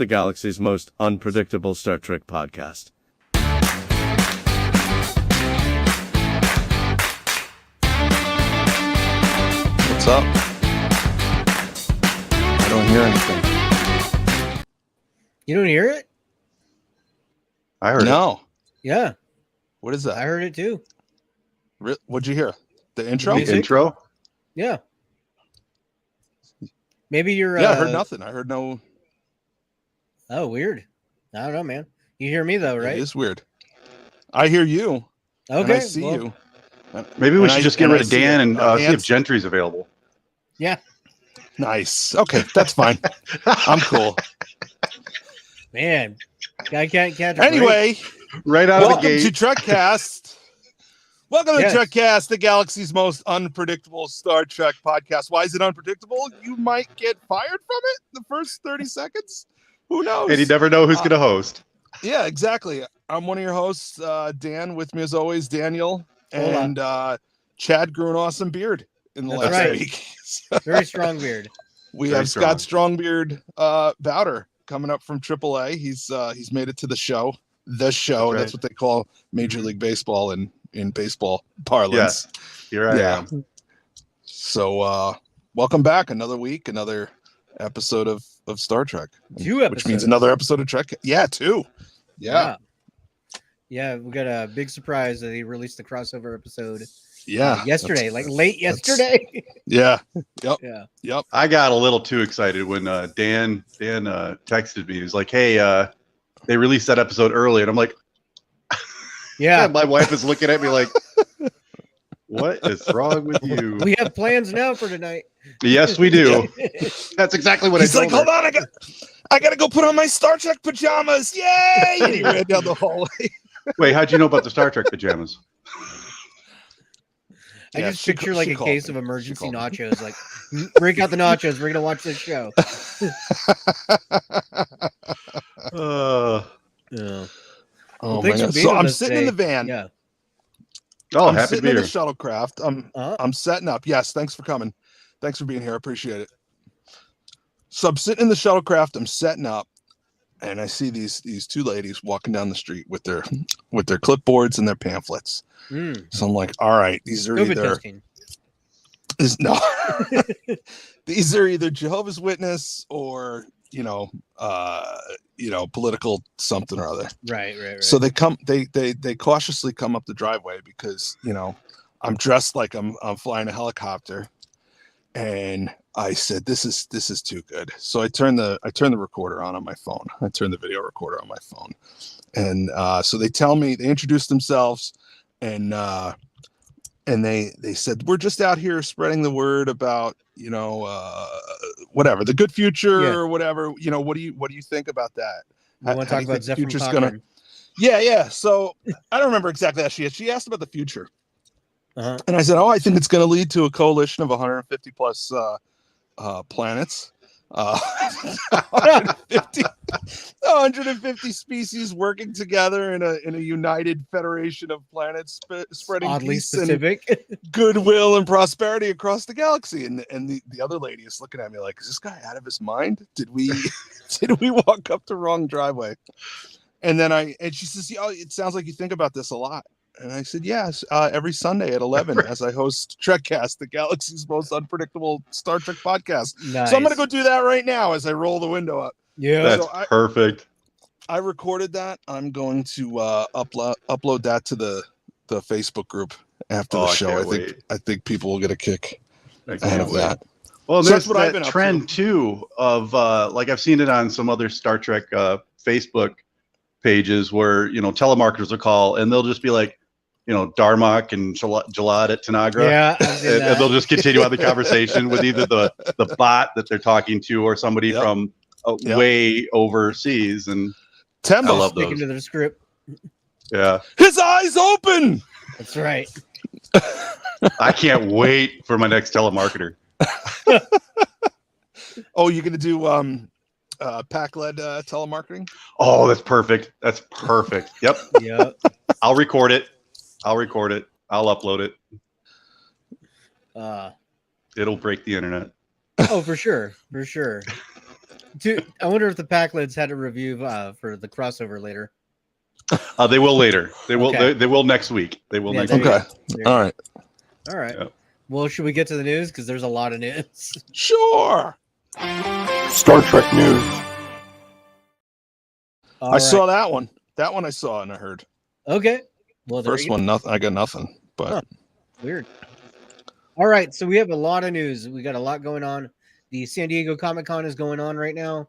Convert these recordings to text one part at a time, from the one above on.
the galaxy's most unpredictable Star Trek podcast. What's up? I don't hear anything. You don't hear it? I heard it. No. Yeah, What is I that? heard it too. What'd you hear? The intro? Music? Intro? Yeah. Maybe you're. Yeah, I heard nothing. I heard no. Oh, weird. I don't know, man. You hear me though, right? It is weird. I hear you. Okay. And I see well, you. Maybe we should just get rid of see Dan it. and see if Hands- Gentry's available. Yeah. Nice. Okay, that's fine. I'm cool. Man, guy can't catch a break. Anyway, Right out of the welcome to gate. Trekcast. Welcome Yes. to Trekcast, the galaxy's most unpredictable Star Trek podcast. Why is it unpredictable? You might get fired from it the first 30 seconds. Who knows? And you never know who's going to host. Yeah, exactly. I'm one of your hosts, Dan. With me as always, Daniel. Hola. And Chad grew an awesome beard in the That's last right. week. Very strong beard. We Very have Scott Strongbeard Bowder coming up from AAA. He's made it to the show. The show. That's That's what they call Major League Baseball in baseball parlance. Here I Yeah. am. So welcome back. Another week, another episode of Star Trek. Two episodes. Which means another episode of Trek. Yeah, two. Yeah. Yeah, we got a big surprise that they released the crossover episode Yeah. yesterday, That's- like late yesterday. Yeah. Yep. Yeah. Yep. I got a little too excited when Dan texted me. He was like, hey, they released that episode early. And I'm like, Yeah. my wife is looking at me like, what is wrong with you? We have plans now for tonight. Yes, we do. That's exactly what He's I like, told hold her. on, I gotta go put on my Star Trek pajamas. Yay! And he ran down the hallway. Wait, how'd you know about the Star Trek pajamas? I Yeah, just she picture ca- like she a called case me. of emergency She called me. nachos. Like, break out the nachos. We're gonna watch this show. Yeah. Oh Thanks my for God. being So with I'm us sitting in the today. van. Yeah. Oh, I'm happy to sitting be in the here. shuttlecraft. I'm setting up. Yes, thanks for coming. Thanks for being here. I appreciate it. So I'm sitting in the shuttlecraft. I'm setting up, and I see these two ladies walking down the street with their clipboards and their pamphlets. Mm. So I'm like, all right, these are COVID either testing. no, these are either Jehovah's Witness or political something or other. Right. So they cautiously come up the driveway because I'm dressed like I'm flying a helicopter, and I said this is too good. So I turn the recorder on my phone. I turn the video recorder on my phone, and so they introduce themselves, and they said we're just out here spreading the word about whatever the good future Yeah. or whatever. What do you think about that? You want to How talk do you about think the Zephyr future's Cochrane? Yeah. So I don't remember exactly how she asked about the future. Uh-huh. And I said, I think it's going to lead to a coalition of 150 plus planets. 150 species working together in a united federation of planets, spreading Oddly peace and specific. goodwill and prosperity across the galaxy. And the other lady is looking at me like, is this guy out of his mind? Did we walk up the wrong driveway? And then she says, it sounds like you think about this a lot. And I said, yes, every Sunday at 11 as I host Trekcast, the galaxy's most unpredictable Star Trek podcast. Nice. So I'm going to go do that right now as I roll the window up. Yeah. That's So perfect. I recorded that. I'm going to upload that to the Facebook group after the I show. can't wait. I think people will get a kick I out can't of wait. that. Well, So there's that's what I've that been up trend too of like I've seen it on some other Star Trek Facebook pages where telemarketers will call and they'll just be like, Darmok and Jalad at Tanagra. Yeah. I've seen And that. they'll just continue on the conversation with either the bot that they're talking to or somebody Yep. from Yep. way overseas. And Tembo, I love Sticking those. to the script. Yeah, his eyes open. That's right. I can't wait for my next telemarketer. Oh, you're going to do pack-led telemarketing? Oh, that's perfect. That's perfect. Yep. Yeah. I'll record it. I'll upload it. It'll break the internet. Oh, for sure. I wonder if the Packlets had a review for the crossover later. They will later. They will. Okay. They will next week. They will Yeah, next there week. you Okay. go. There you All go. right. All right. Yeah. Well, should we get to the news? Because there's a lot of news. Sure. Star Trek news. All I right. saw that one. That one I saw and I heard. Okay. Well, there First you go. one, nothing. I got nothing. But Huh. Weird. All right. So we have a lot of news. We got a lot going on. The San Diego Comic-Con is going on right now.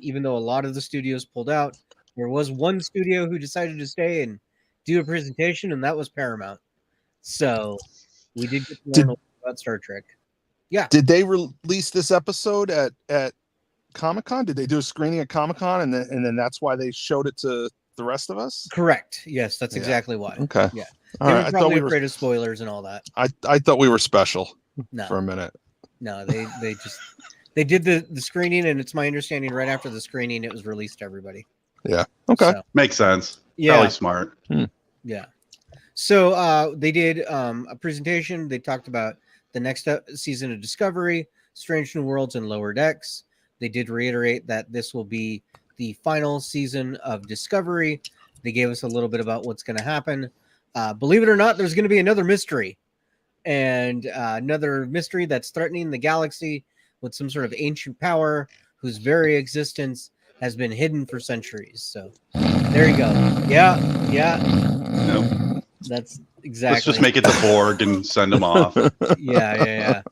Even though a lot of the studios pulled out, there was one studio who decided to stay and do a presentation, and that was Paramount. So we did get to learn a lot about Star Trek. did they release this episode at Comic-Con? Did they do a screening at Comic-Con and then that's why they showed it to the rest of us? Correct. Yes, that's Yeah. exactly why. Okay. Yeah. All They right. were I thought probably we afraid were of spoilers and all that. I thought we were special No, for a minute. no, they did the screening, and it's my understanding right after the screening it was released to everybody. Okay. So, Makes sense. yeah. Probably smart. Yeah. So they did a presentation. They talked about the next season of Discovery, Strange New Worlds, and Lower Decks. They did reiterate that this will be the final season of Discovery. They gave us a little bit about what's going to happen. Believe it or not, there's going to be another mystery. And another mystery that's threatening the galaxy with some sort of ancient power whose very existence has been hidden for centuries. So there you go. Yeah. Yep. That's exactly. Let's just make it the Borg and send them off. Yeah.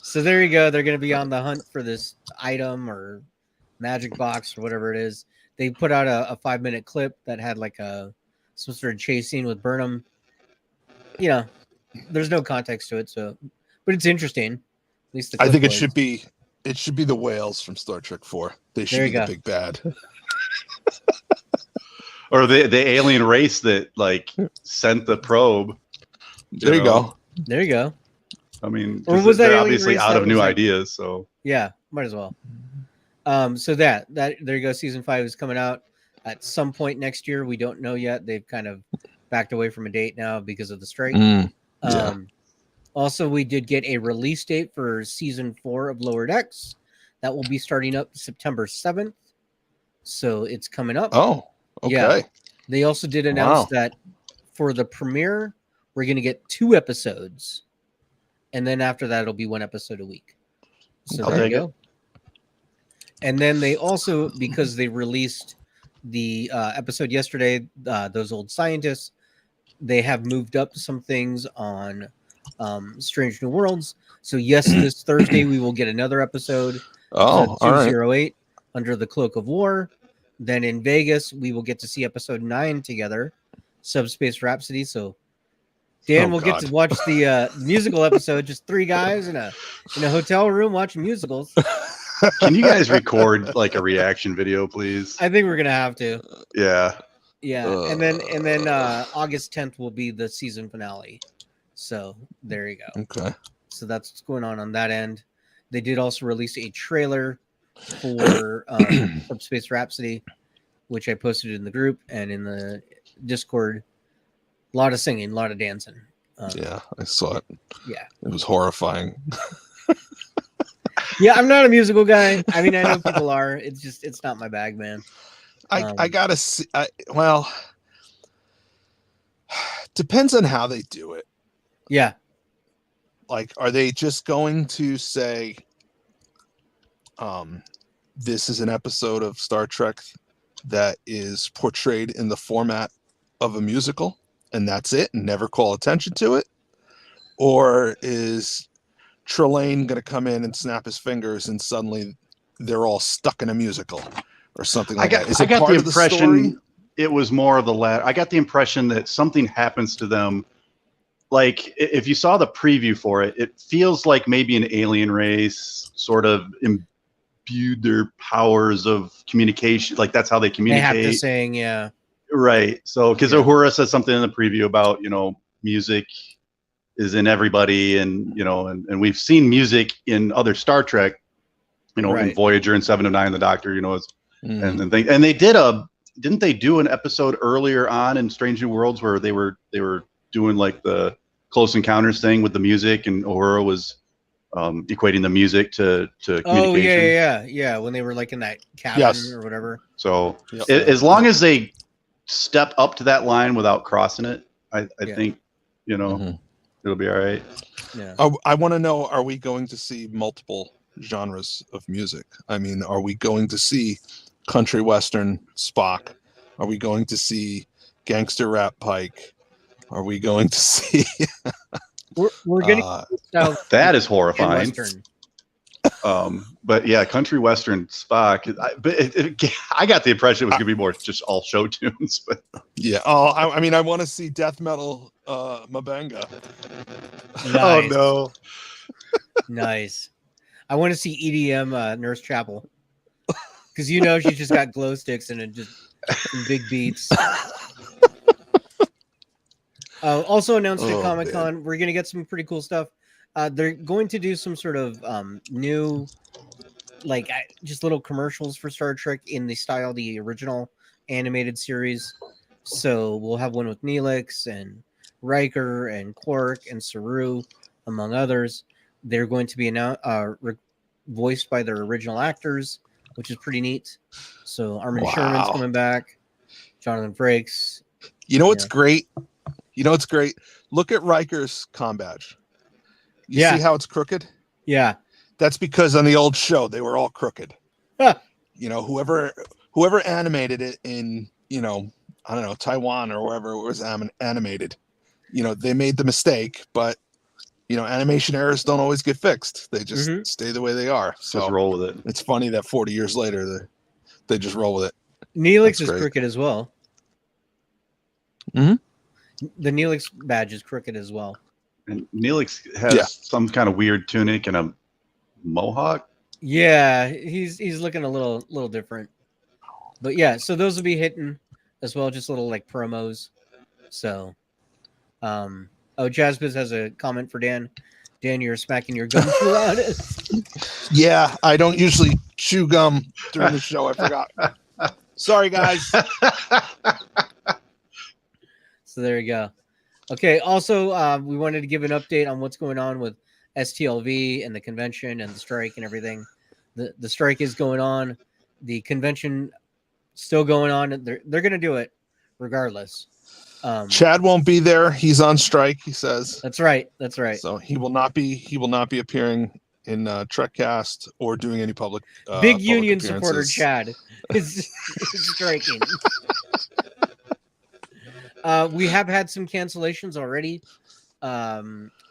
So there you go. They're going to be on the hunt for this item or magic box or whatever it is. They put out a 5-minute clip that had like some sort of chase scene with Burnham. You know, there's no context to it, so but it's interesting. At least the I clip think was. it should be the whales from Star Trek 4. They should There be you the go. big bad. Or the alien race that like sent the probe. There you go. There you go. I mean, Or 'cause was that they're alien obviously race out that of new was like- ideas. So Yeah, might as well. So that there you go. Season 5 is coming out at some point next year. We don't know yet. They've kind of backed away from a date now because of the strike. Yeah. Also, we did get a release date for season 4 of Lower Decks. That will be starting up September 7th. So it's coming up. Oh, okay. Yeah. They also did announce Wow. that for the premiere, we're going to get 2 episodes. And then after that, it'll be 1 episode a week. So I'll there you take it. go. And then they also, because they released the episode yesterday, those old scientists, they have moved up some things on Strange New Worlds. So yes, this Thursday we will get another episode. Oh, all right. 208 Under the Cloak of War. Then in Vegas, we will get to see episode 9 together, Subspace Rhapsody. So Dan Oh, will get God. to watch the musical episode, just 3 guys in a hotel room watching musicals. can you guys record like a reaction video, please? I think we're gonna have to. Yeah. Yeah, and then August 10th will be the season finale. So there you go. Okay. So that's what's going on that end. They did also release a trailer for Subspace Rhapsody, which I posted in the group and in the Discord. A lot of singing, a lot of dancing. Yeah, I saw it. Yeah. It was horrifying. Yeah, I'm not a musical guy. I mean, I know people are. It's not my bag, man. I gotta see. Well, depends on how they do it. Yeah. Like, are they just going to say, this is an episode of Star Trek that is portrayed in the format of a musical, and that's it, and never call attention to it? Or is Trelane going to come in and snap his fingers and suddenly they're all stuck in a musical or something like that? Is I it got part the of the impression story? it was more of the latter. I got the impression that something happens to them. Like if you saw the preview for it, it feels like maybe an alien race sort of imbued their powers of communication. Like that's how they They communicate. have to sing, yeah. Right. So because Yeah. Uhura says something in the preview about, music is in everybody, and and we've seen music in other Star Trek, in Right. Voyager and 7 of 9, the Doctor, Mm. and they didn't they do an episode earlier on in Strange New Worlds where they were doing like the Close Encounters thing with the music, and Uhura was equating the music to Oh communication. yeah. When they were like in that cabin Yes. or whatever. So Yep. as long as they step up to that line without crossing it, I Yeah. think, Mhm. it'll be all right. Yeah. I want to know, are we going to see multiple genres of music? I mean, are we going to see country western Spock? Are we going to see gangster rap Pike? Are we going to see We're gonna style That is and horrifying. Western. But yeah, country western Spock. I got the impression it was gonna be more just all show tunes. But yeah. Oh, I mean, I want to see death metal Mabenga. oh Nice. no, Nice. I want to see EDM Nurse Chapel. Because she's just got glow sticks and just some big beats. Also announced at Comic-Con, we're going to get some pretty cool stuff. They're going to do some sort of new, like, just little commercials for Star Trek in the style of the original animated series. So we'll have one with Neelix and Riker and Quark and Saru, among others. They're going to be voiced by their original actors, which is pretty neat. So Armin Sherman's coming back. Jonathan Frakes. You know what's great? It's great. Look at Riker's comm badge. You see how it's crooked? Yeah. That's because on the old show they were all crooked. Huh. Whoever animated it in, I don't know, Taiwan or wherever it was animated, they made the mistake, but animation errors don't always get fixed. They just stay the way they are. So just roll with it. It's funny that 40 years later they just roll with it. Neelix is crooked as well. Mm-hmm. The Neelix badge is crooked as well. And Neelix has some kind of weird tunic and a mohawk. Yeah, he's looking a little different. But yeah, so those will be hitting as well, just little like promos. So Jazzbiz has a comment for Dan. Dan, you're smacking your gum too loud. Yeah, I don't usually chew gum during the show. I forgot. Sorry, guys. So there you go. Okay. Also, we wanted to give an update on what's going on with STLV and the convention and the strike and everything. The strike is going on. The convention still going on. They're going to do it regardless. Chad won't be there. He's on strike, he says. That's right. So he will not be appearing in Trekcast or doing any public big public union appearances. supporter Chad is striking. We have had some cancellations already.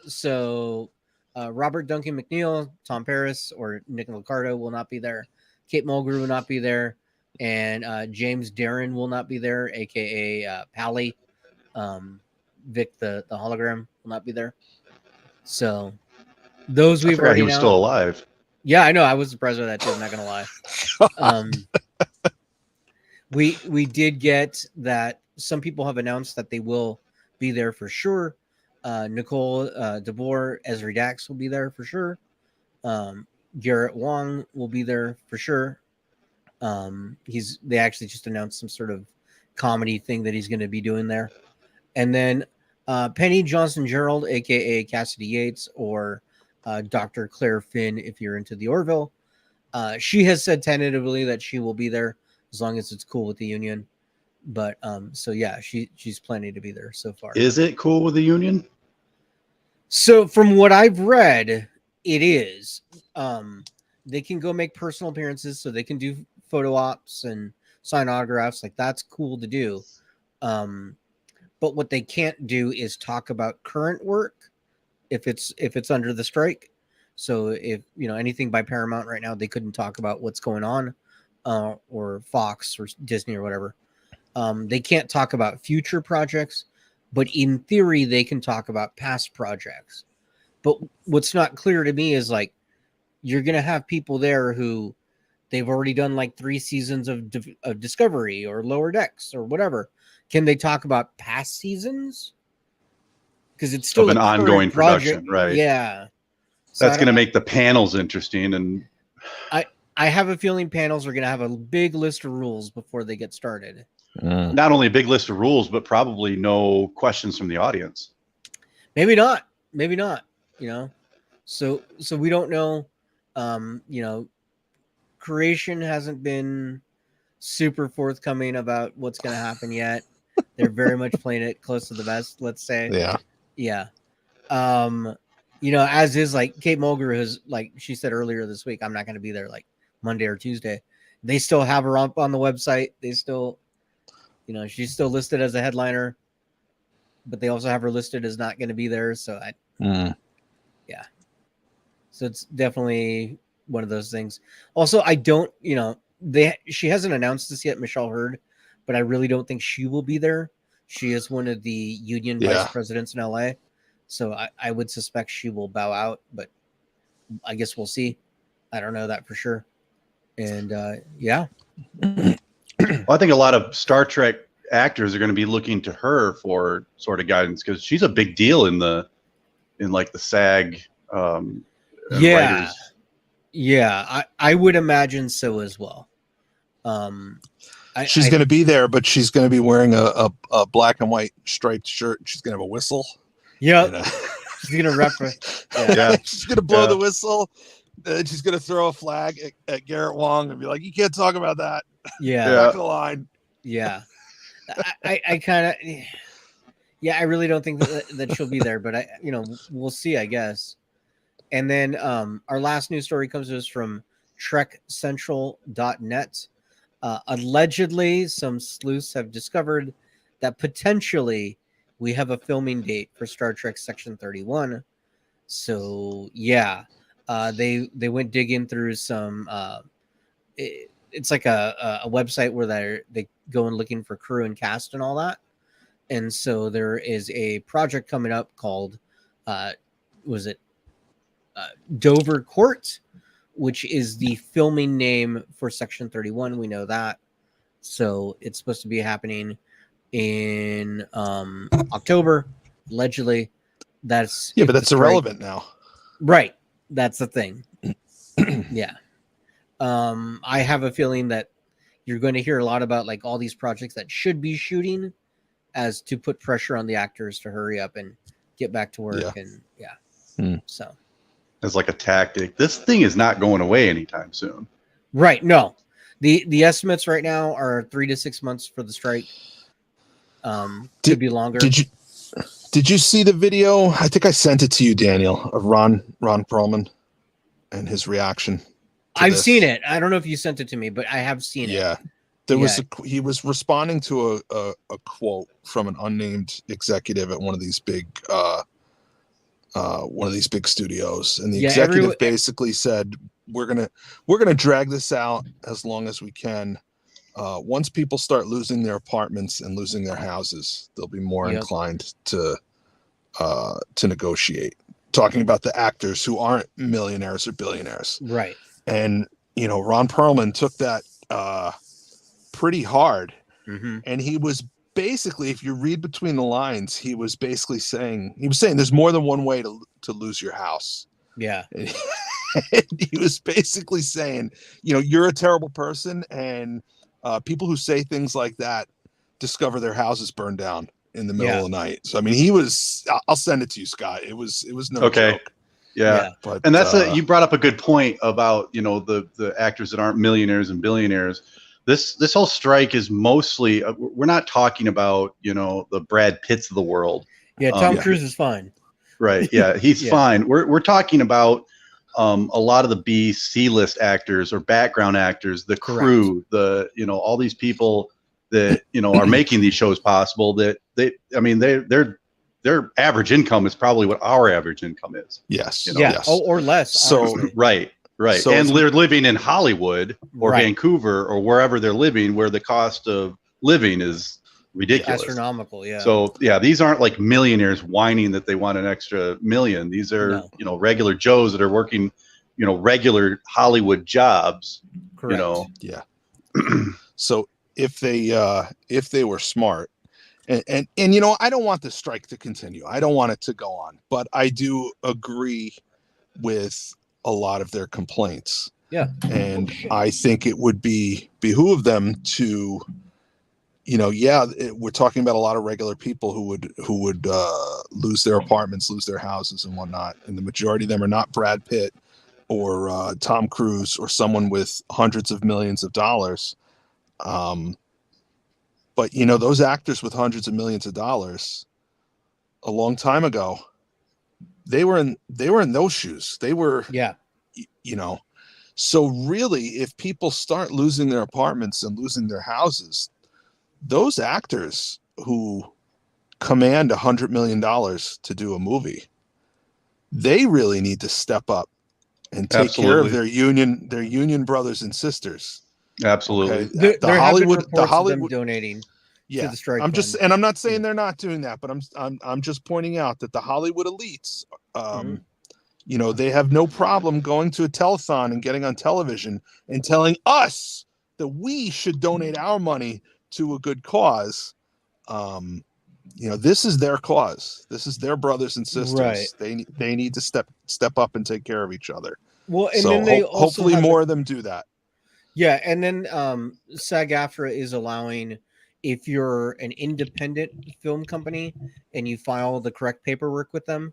So Robert Duncan McNeil, Tom Paris, or Nick Licardo will not be there. Kate Mulgrew will not be there. And James Darren will not be there, a.k.a. Pally. Vic, the hologram, will not be there. So those we've already he was still alive. Yeah, I know. I was surprised by that too. I'm not going to lie. We did get that some people have announced that they will be there for sure. Nicole DeBoer, Ezra Dax will be there for sure. Garrett Wong will be there for sure. They actually just announced some sort of comedy thing that he's going to be doing there. And then Penny Johnson Gerald, aka Cassidy Yates, or Dr. Claire Finn, if you're into the Orville. She has said tentatively that she will be there as long as it's cool with the union. But so yeah, she's planning to be there so far. Is it cool with the union? So from what I've read, it is. They can go make personal appearances, so they can do photo ops and sign autographs. Like, that's cool to do. But what they can't do is talk about current work if it's under the strike. So if anything by Paramount right now, they couldn't talk about what's going on, or Fox or Disney or whatever. They can't talk about future projects, but in theory, they can talk about past projects. But what's not clear to me is, like, you're going to have people there who they've already done like 3 seasons of Discovery or Lower Decks or whatever. Can they talk about past seasons? Because it's still an ongoing production, right? Yeah. So that's going to make the panels interesting. And I have a feeling panels are going to have a big list of rules before they get started. Not only a big list of rules, but probably no questions from the audience. Maybe not. So we don't know. You know, creation hasn't been super forthcoming about what's going to happen yet. They're very much playing it close to the vest, let's say. Yeah. Yeah. You know, as is like Kate Mulgrew has, like she said earlier this week, I'm not going to be there like Monday or Tuesday. They still have her up on the website. They still, you know, she's still listed as a headliner, but they also have her listed as not going to be there. So yeah. So it's definitely one of those things. Also, I don't, you know, she hasn't announced this yet, Michelle Hurd, but I really don't think she will be there. She is one of the union vice presidents in LA. So I would suspect she will bow out, but I guess we'll see. I don't know that for sure. And yeah. Well, I think a lot of Star Trek actors are going to be looking to her for sort of guidance because she's a big deal in like the SAG. Writers. Yeah, I would imagine so as well. She's going to be there, but she's going to be wearing a black and white striped shirt. She's going to have a whistle. Yeah, she's going to reference. Yeah. She's going to blow the whistle. She's going to throw a flag at Garrett Wong and be like, "You can't talk about that." Yeah, back to the line. Yeah, I kind of. Yeah, I really don't think that she'll be there, but we'll see, I guess. And then our last news story comes to us from TrekCentral.net. Allegedly, some sleuths have discovered that potentially we have a filming date for Star Trek Section 31. So yeah, they went digging through some. It's like a website where they go and looking for crew and cast and all that. And so there is a project coming up called, Dover Court, which is the filming name for Section 31. We know that. So it's supposed to be happening in October, allegedly. But that's irrelevant now. Right. That's the thing. Yeah. I have a feeling that you're going to hear a lot about like all these projects that should be shooting as to put pressure on the actors to hurry up and get back to work. So as like a tactic, this thing is not going away anytime soon. Right. No, the estimates right now are 3 to 6 months for the strike. Could be longer. Did you see the video? I think I sent it to you, Daniel, of Ron Perlman and his reaction. I've seen it. I don't know if you sent it to me, but I have seen it. Yeah. He was responding to a quote from an unnamed executive at one of these big studios, and the executive basically said, we're gonna drag this out as long as we can. Once people start losing their apartments and losing their houses, they'll be more inclined to negotiate. Talking about the actors who aren't millionaires or billionaires, right? And Ron Perlman took that pretty hard, and he was basically, if you read between the lines, he was basically saying there's more than one way to lose your house. Yeah. And he was basically saying, you're a terrible person, and people who say things like that discover their houses burned down in the middle of the night. So I mean, I'll send it to you, Scott. It was no joke. Yeah. But, and that's you brought up a good point about the actors that aren't millionaires and billionaires. This whole strike is mostly, we're not talking about, the Brad Pitts of the world. Yeah, Tom Cruise is fine. Right. Yeah, he's fine. We're talking about a lot of the C-list actors or background actors, the crew, all these people that, are making these shows possible, that their average income is probably what our average income is. Yes. Yes. Or less. So, honestly. Right. So and they're living in Hollywood or Vancouver or wherever they're living, where the cost of living is ridiculous, astronomical. Yeah. So these aren't like millionaires whining that they want an extra million. These are regular Joes that are working, regular Hollywood jobs. Correct. Yeah. So if they were smart, and I don't want the strike to continue. I don't want it to go on, but I do agree with a lot of their complaints. Yeah. And I think it would behoove them to we're talking about a lot of regular people who would lose their apartments, lose their houses, and whatnot. And the majority of them are not Brad Pitt or Tom Cruise or someone with hundreds of millions of dollars. But those actors with hundreds of millions of dollars, a long time ago, they were in those shoes. They were, So really, if people start losing their apartments and losing their houses, those actors who command $100 million to do a movie, they really need to step up and take care of their union brothers and sisters. Absolutely. Okay? There have been reports of them donating to the strike fund. I'm not saying they're not doing that, but I'm just pointing out that the Hollywood elites, they have no problem going to a telethon and getting on television and telling us that we should donate our money to a good cause. This is their cause. This is their brothers and sisters. Right. They need to step up and take care of each other. Well, and then they also hopefully more of them do that. Yeah, and then SAG-AFTRA is allowing, if you're an independent film company and you file the correct paperwork with them,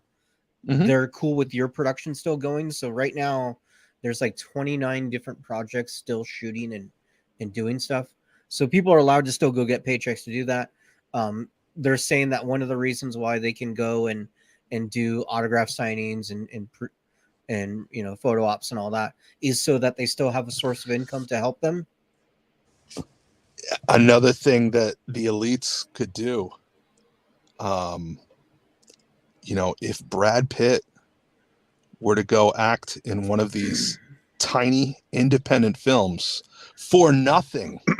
they're cool with your production still going. So right now, there's like 29 different projects still shooting and doing stuff. So people are allowed to still go get paychecks to do that. They're saying that one of the reasons why they can go and do autograph signings and photo ops and all that is so that they still have a source of income to help them. Another thing that the elites could do, if Brad Pitt were to go act in one of these tiny independent films for nothing, take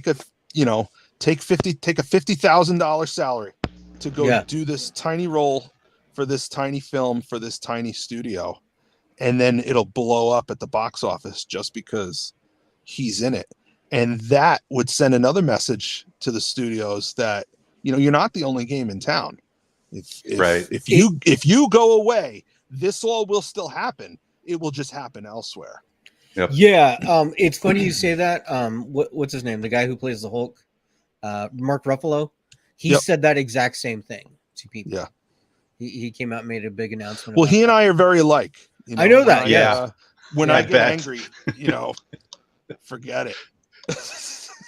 a $50,000 salary to go do this tiny role for this tiny film for this tiny studio, and then it'll blow up at the box office just because he's in it. And that would send another message to the studios that you're not the only game in town. If you go away, this all will still happen. It will just happen elsewhere. Yep. Yeah, it's funny you say that. What's his name? The guy who plays the Hulk, Mark Ruffalo. He said that exact same thing to people. Yeah. He came out and made a big announcement. Well, he and I are very alike. I know that. When I get angry, forget it.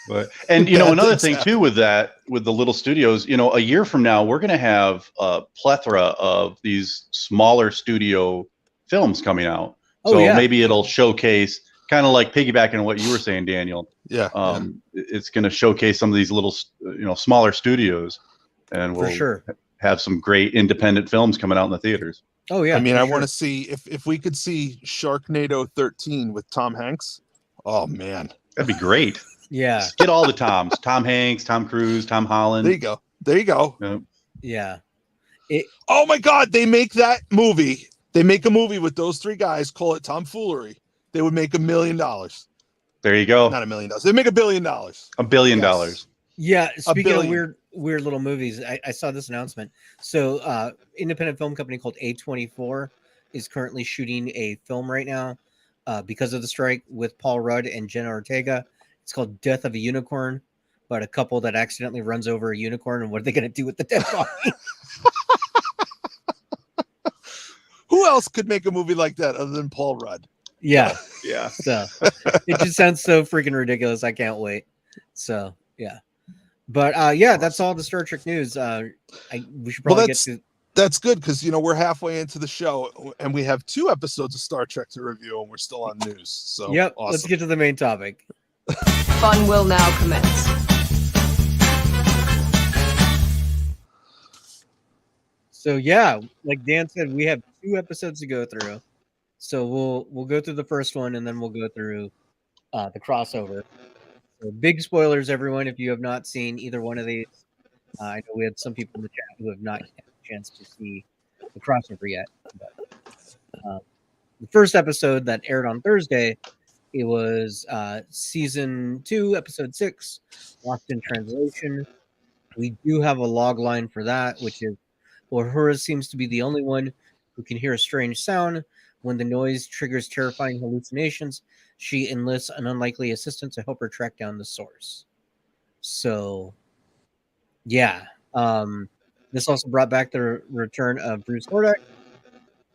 But another thing too with the little studios, a year from now we're going to have a plethora of these smaller studio films coming out. So maybe it'll showcase, kind of like piggybacking on what you were saying, Daniel. It's going to showcase some of these little smaller studios, and we'll have some great independent films coming out in the theaters. Oh yeah. I mean, I want to see if we could see Sharknado 13 with Tom Hanks. Oh man, that'd be great. Yeah. Get all the Toms. Tom Hanks, Tom Cruise, Tom Holland. There you go. Yeah. Oh my God, they make that movie. They make a movie with those three guys, call it Tomfoolery. They would make $1 million. There you go. Not $1 million. They make $1 billion. $1 billion. Yes. Yeah. Speaking of weird little movies, I saw this announcement. So independent film company called A24 is currently shooting a film right now because of the strike with Paul Rudd and Jenna Ortega. It's called Death of a Unicorn, about a couple that accidentally runs over a unicorn, and what are they going to do with the dead body? Who else could make a movie like that other than Paul Rudd? Yeah. Yeah. So it just sounds so freaking ridiculous. I can't wait. So, yeah. But, that's all the Star Trek news. We should probably get to... That's good because, we're halfway into the show and we have 2 episodes of Star Trek to review and we're still on news. So, yep. Awesome. Let's get to the main topic. Fun will now commence. So like Dan said, we have 2 episodes to go through. So we'll go through the first one and then we'll go through the crossover. So big spoilers, everyone, if you have not seen either one of these. I know we had some people in the chat who have not had a chance to see the crossover yet. But, the first episode that aired on Thursday, it was season 2, episode 6, Lost in Translation. We do have a log line for that, which is, Uhura seems to be the only one who can hear a strange sound. When the noise triggers terrifying hallucinations, she enlists an unlikely assistant to help her track down the source. So, yeah. This also brought back the return of Bruce Nordick,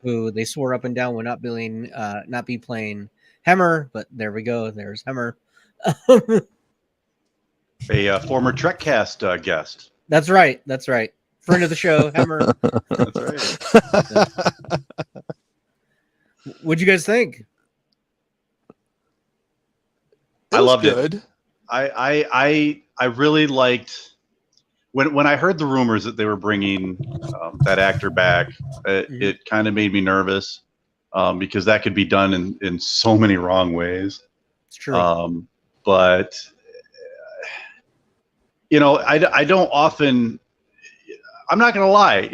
who they swore up and down would not be playing Hemmer, but there we go. There's Hemmer. A former Trekcast guest. That's right. Friend of the show, Hemmer. That's right. What'd you guys think? I loved good. it. I really liked when I heard the rumors that they were bringing that actor back. It kind of made me nervous because that could be done in so many wrong ways. It's true. But I don't often. I'm not going to lie.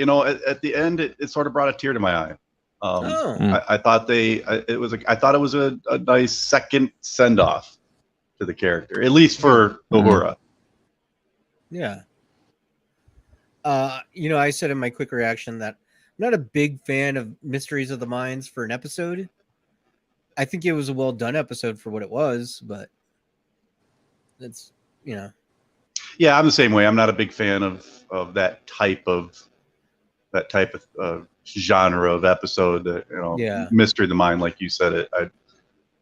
At the end, it sort of brought a tear to my eye. I thought I thought it was a nice second send off to the character, at least for Uhura. Yeah. I said in my quick reaction that I'm not a big fan of Mysteries of the Minds for an episode. I think it was a well done episode for what it was, but it's Yeah, I'm the same way. I'm not a big fan of that type of genre of episode that Mystery of the Mind, like you said it.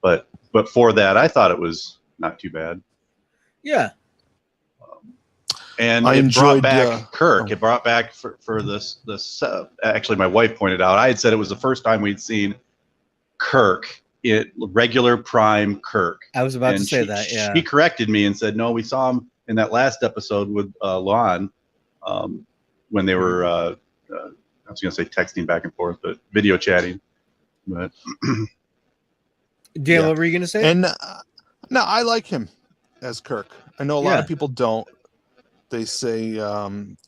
But for that, I thought it was not too bad. Yeah. And it brought back Kirk. It brought back for this. Actually, my wife pointed out. I had said it was the first time we'd seen Kirk, regular prime Kirk. I was about to say that. Yeah. She corrected me and said, "No, we saw him in that last episode with Lon when they were. I was going to say texting back and forth, but video chatting." But Dan, what were you going to say? And no, I like him as Kirk. I know a lot of people don't. They say,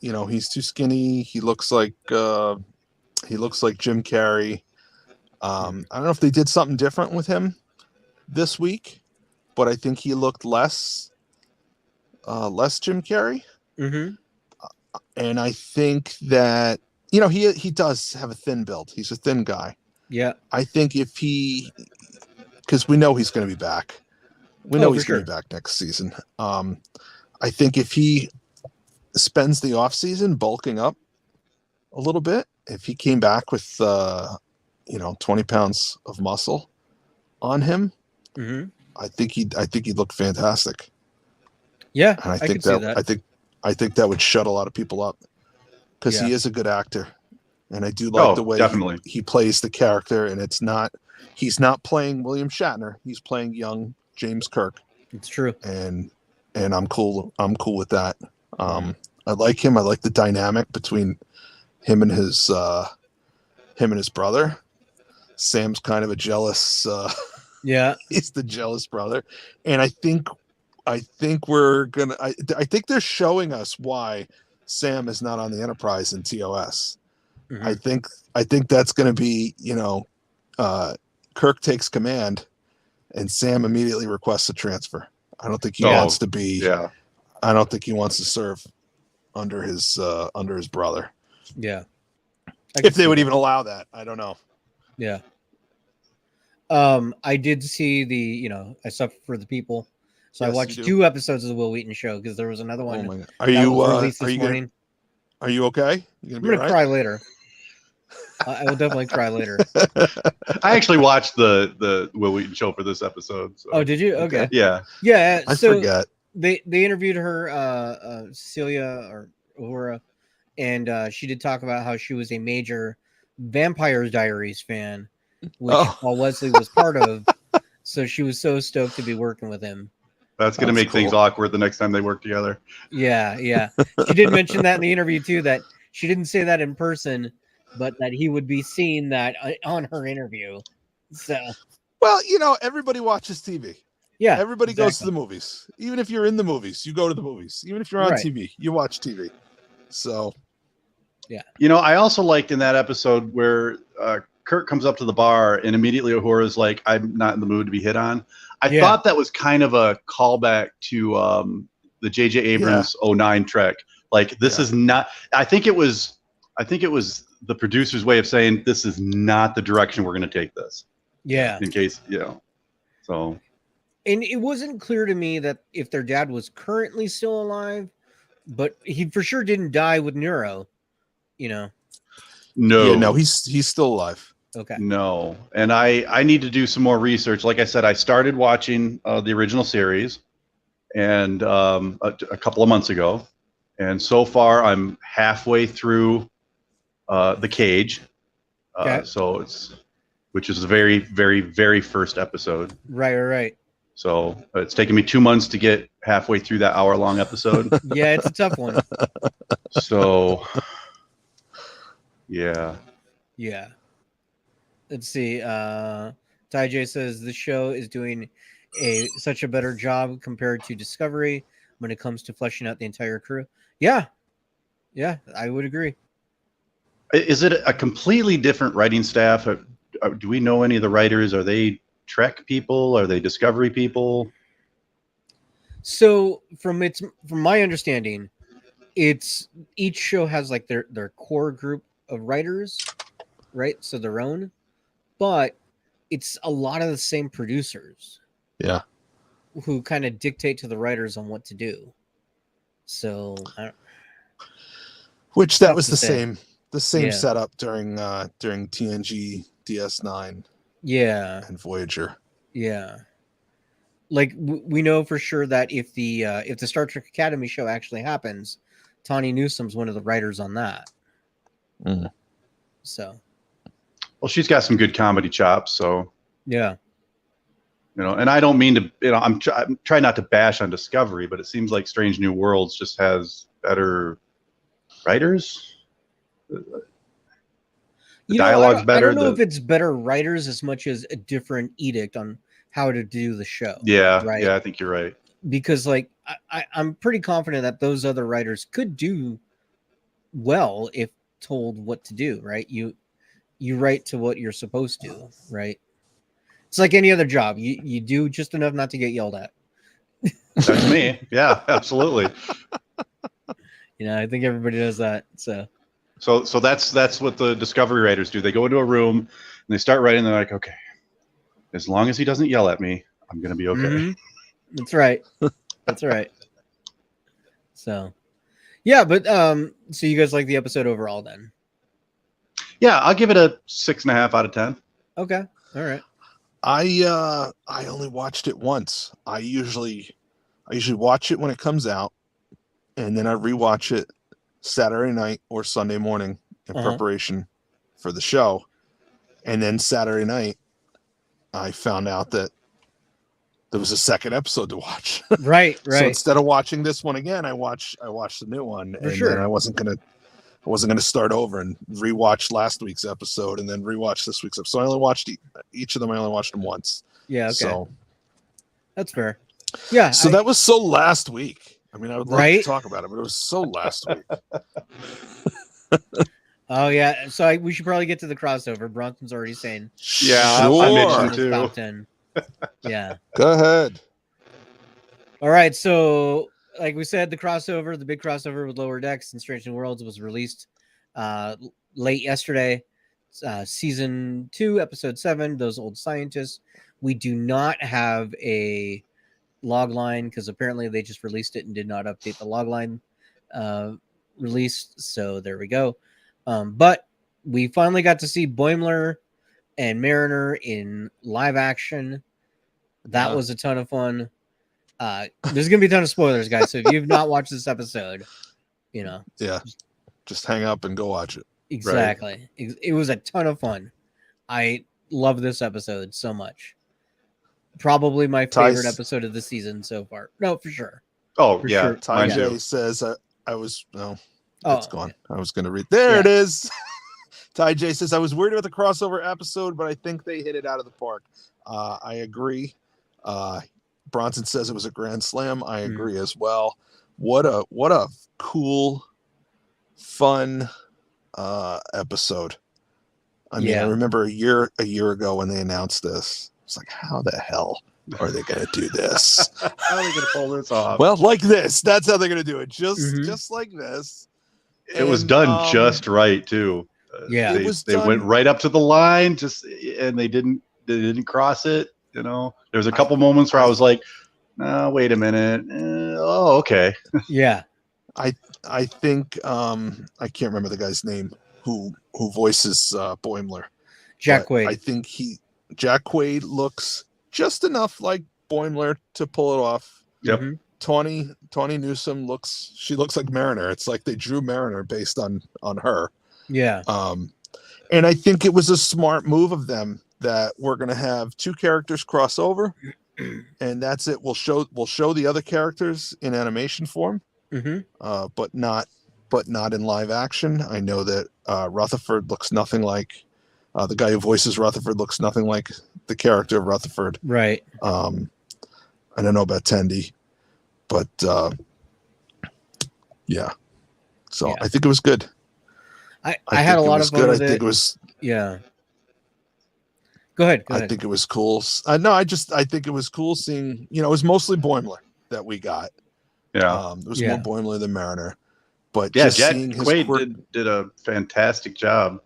he's too skinny. He looks like Jim Carrey. I don't know if they did something different with him this week, but I think he looked less Jim Carrey. Mm-hmm. And I think that he does have a thin build. He's a thin guy. Yeah. I think because we know he's going to be back. We know he's going to be back next season. I think if he spends the off season bulking up a little bit, if he came back with 20 pounds of muscle on him, I think he'd look fantastic. Yeah, and I think that would shut a lot of people up because he is a good actor, and I do like the way he plays the character. And he's not playing William Shatner; he's playing young James Kirk. It's true, and I'm cool with that. I like him. I like the dynamic between him and his brother. Sam's kind of a jealous. He's the jealous brother, and I think we're gonna. I think they're showing us why Sam is not on the Enterprise in TOS. I think that's going to be Kirk takes command, and Sam immediately requests a transfer. I don't think he wants to be. Yeah. I don't think he wants to serve under his brother. Yeah. If they would even allow that, I don't know. Yeah. I did see I suffer for the people. So I watched 2 episodes of the Will Wheaton Show because there was another one. Oh my God. Are you okay? I'm gonna cry later. I will definitely cry later. I actually watched the Will Wheaton Show for this episode. So. Oh, did you? Okay. Yeah. Yeah. I forget. They interviewed her, Cecilia or Uhura, and she did talk about how she was a major Vampire Diaries fan, which Paul Wesley was part of. So she was so stoked to be working with him. That's going to make things awkward the next time they work together. Yeah. She did mention that in the interview too, that she didn't say that in person, but that he would be seeing that on her interview. So, well, everybody watches TV. Yeah, everybody goes to the movies. Even if you're in the movies, you go to the movies. Even if you're on TV, you watch TV. So, yeah. I also liked in that episode where Kirk comes up to the bar and immediately Uhura's like, "I'm not in the mood to be hit on." I thought that was kind of a callback to the J.J. Abrams 09 Trek. Like, this is not. I think it was the producer's way of saying this is not the direction we're going to take this. Yeah. In case So. And it wasn't clear to me that if their dad was currently still alive, but he for sure didn't die with neuro, you know. No. Yeah, no, he's still alive. Okay. No. And I need to do some more research. Like I said, I started watching the original series and a couple of months ago. And so far I'm halfway through The Cage. Okay. So which is the very, very, very first episode. Right. So it's taken me 2 months to get halfway through that hour-long episode. Yeah, it's a tough one. So, yeah. Yeah. Let's see. Ty J says the show is doing such a better job compared to Discovery when it comes to fleshing out the entire crew. Yeah, I would agree. Is it a completely different writing staff? Do we know any of the writers? Are they Trek people? Are they Discovery people? So from my understanding, it's each show has like their core group of writers, right? So their own, but it's a lot of the same producers. Yeah. Who kind of dictate to the writers on what to do. So Which that was the same Yeah. setup during TNG, DS9, and Voyager. Yeah. Like we know for sure that if the Star Trek Academy show actually happens, Tawny Newsom's one of the writers on that. Mm. So, well, she's got some good comedy chops. So yeah, and I don't mean to. I'm trying not to bash on Discovery, but it seems like Strange New Worlds just has better writers. The dialogue's better. I don't know if it's better writers as much as a different edict on how to do the show. Yeah, right? Yeah, I think you're right. Because like I'm pretty confident that those other writers could do well if told what to do, right? You write to what you're supposed to, right? It's like any other job. You do just enough not to get yelled at. That's me. Yeah, absolutely. I think everybody does that. So that's what the Discovery writers do. They go into a room and they start writing. They're like, okay, as long as he doesn't yell at me, I'm gonna be okay. Mm-hmm. That's right. That's right. So, yeah, but so you guys like the episode overall then? Yeah, I'll give it a 6.5 out of 10. Okay, all right. I only watched it once. I usually watch it when it comes out, and then I rewatch it Saturday night or Sunday morning in preparation for the show. And then Saturday night, I found out that there was a second episode to watch. Right. So instead of watching this one again, I watched the new one, and then I wasn't gonna start over and rewatch last week's episode and then rewatch this week's episode. So I only watched each of them. I only watched them once. Yeah. Okay. So that's fair. Yeah. So that was so last week. I mean, I would love to talk about it, but it was so last week. Oh yeah. So we should probably get to the crossover. Bronson's already saying. Yeah, sure. I mentioned too. Top 10. Yeah. Go ahead. All right. So, like we said, the big crossover with Lower Decks and Strange New Worlds was released late yesterday. Season 2, episode 7, Those Old Scientists. We do not have a log line because apparently they just released it and did not update the log line release. So there we go. But we finally got to see Boimler and Mariner in live action. That was a ton of fun. There's gonna be a ton of spoilers, guys. So if you've not watched this episode, just hang up and go watch it. Exactly. Right. It was a ton of fun. I love this episode so much. Probably my favorite episode of the season so far. No, for sure. Oh, for yeah. Sure. Ty J says it's gone. I was going to read. There it is. Ty J says, I was worried about the crossover episode, but I think they hit it out of the park. I agree. Bronson says it was a grand slam. I agree as well. What a cool, fun episode. I mean, I remember a year ago when they announced this. It's like, how the hell are they going to do this? How are they going to pull this off? Well, like this. That's how they're going to do it. Just like this. It was done just right too. Yeah, they went right up to the line, and they didn't cross it. There There's a couple moments where I was like, wait a minute. Oh, okay. Yeah. I think I can't remember the guy's name who voices Boimler. Jack but Quaid. I think Jack Quaid looks just enough like Boimler to pull it off. Yep. Mhm. Tawny Newsome looks like Mariner. It's like they drew Mariner based on her. Yeah. And I think it was a smart move of them that we're going to have two characters cross over, and that's it. We'll show the other characters in animation form, but not in live action. I know that Rutherford looks nothing like the guy who voices Rutherford looks nothing like the character of Rutherford. Right. I don't know about Tendi, but yeah. So Yeah. I think it was good. I had a lot of fun with it. I think it was. Yeah. Go ahead. I think it was cool. I think it was cool seeing. It was mostly Boimler that we got. Yeah. There was more Boimler than Mariner, but Yeah, just Jack seeing his Quaid did a fantastic job.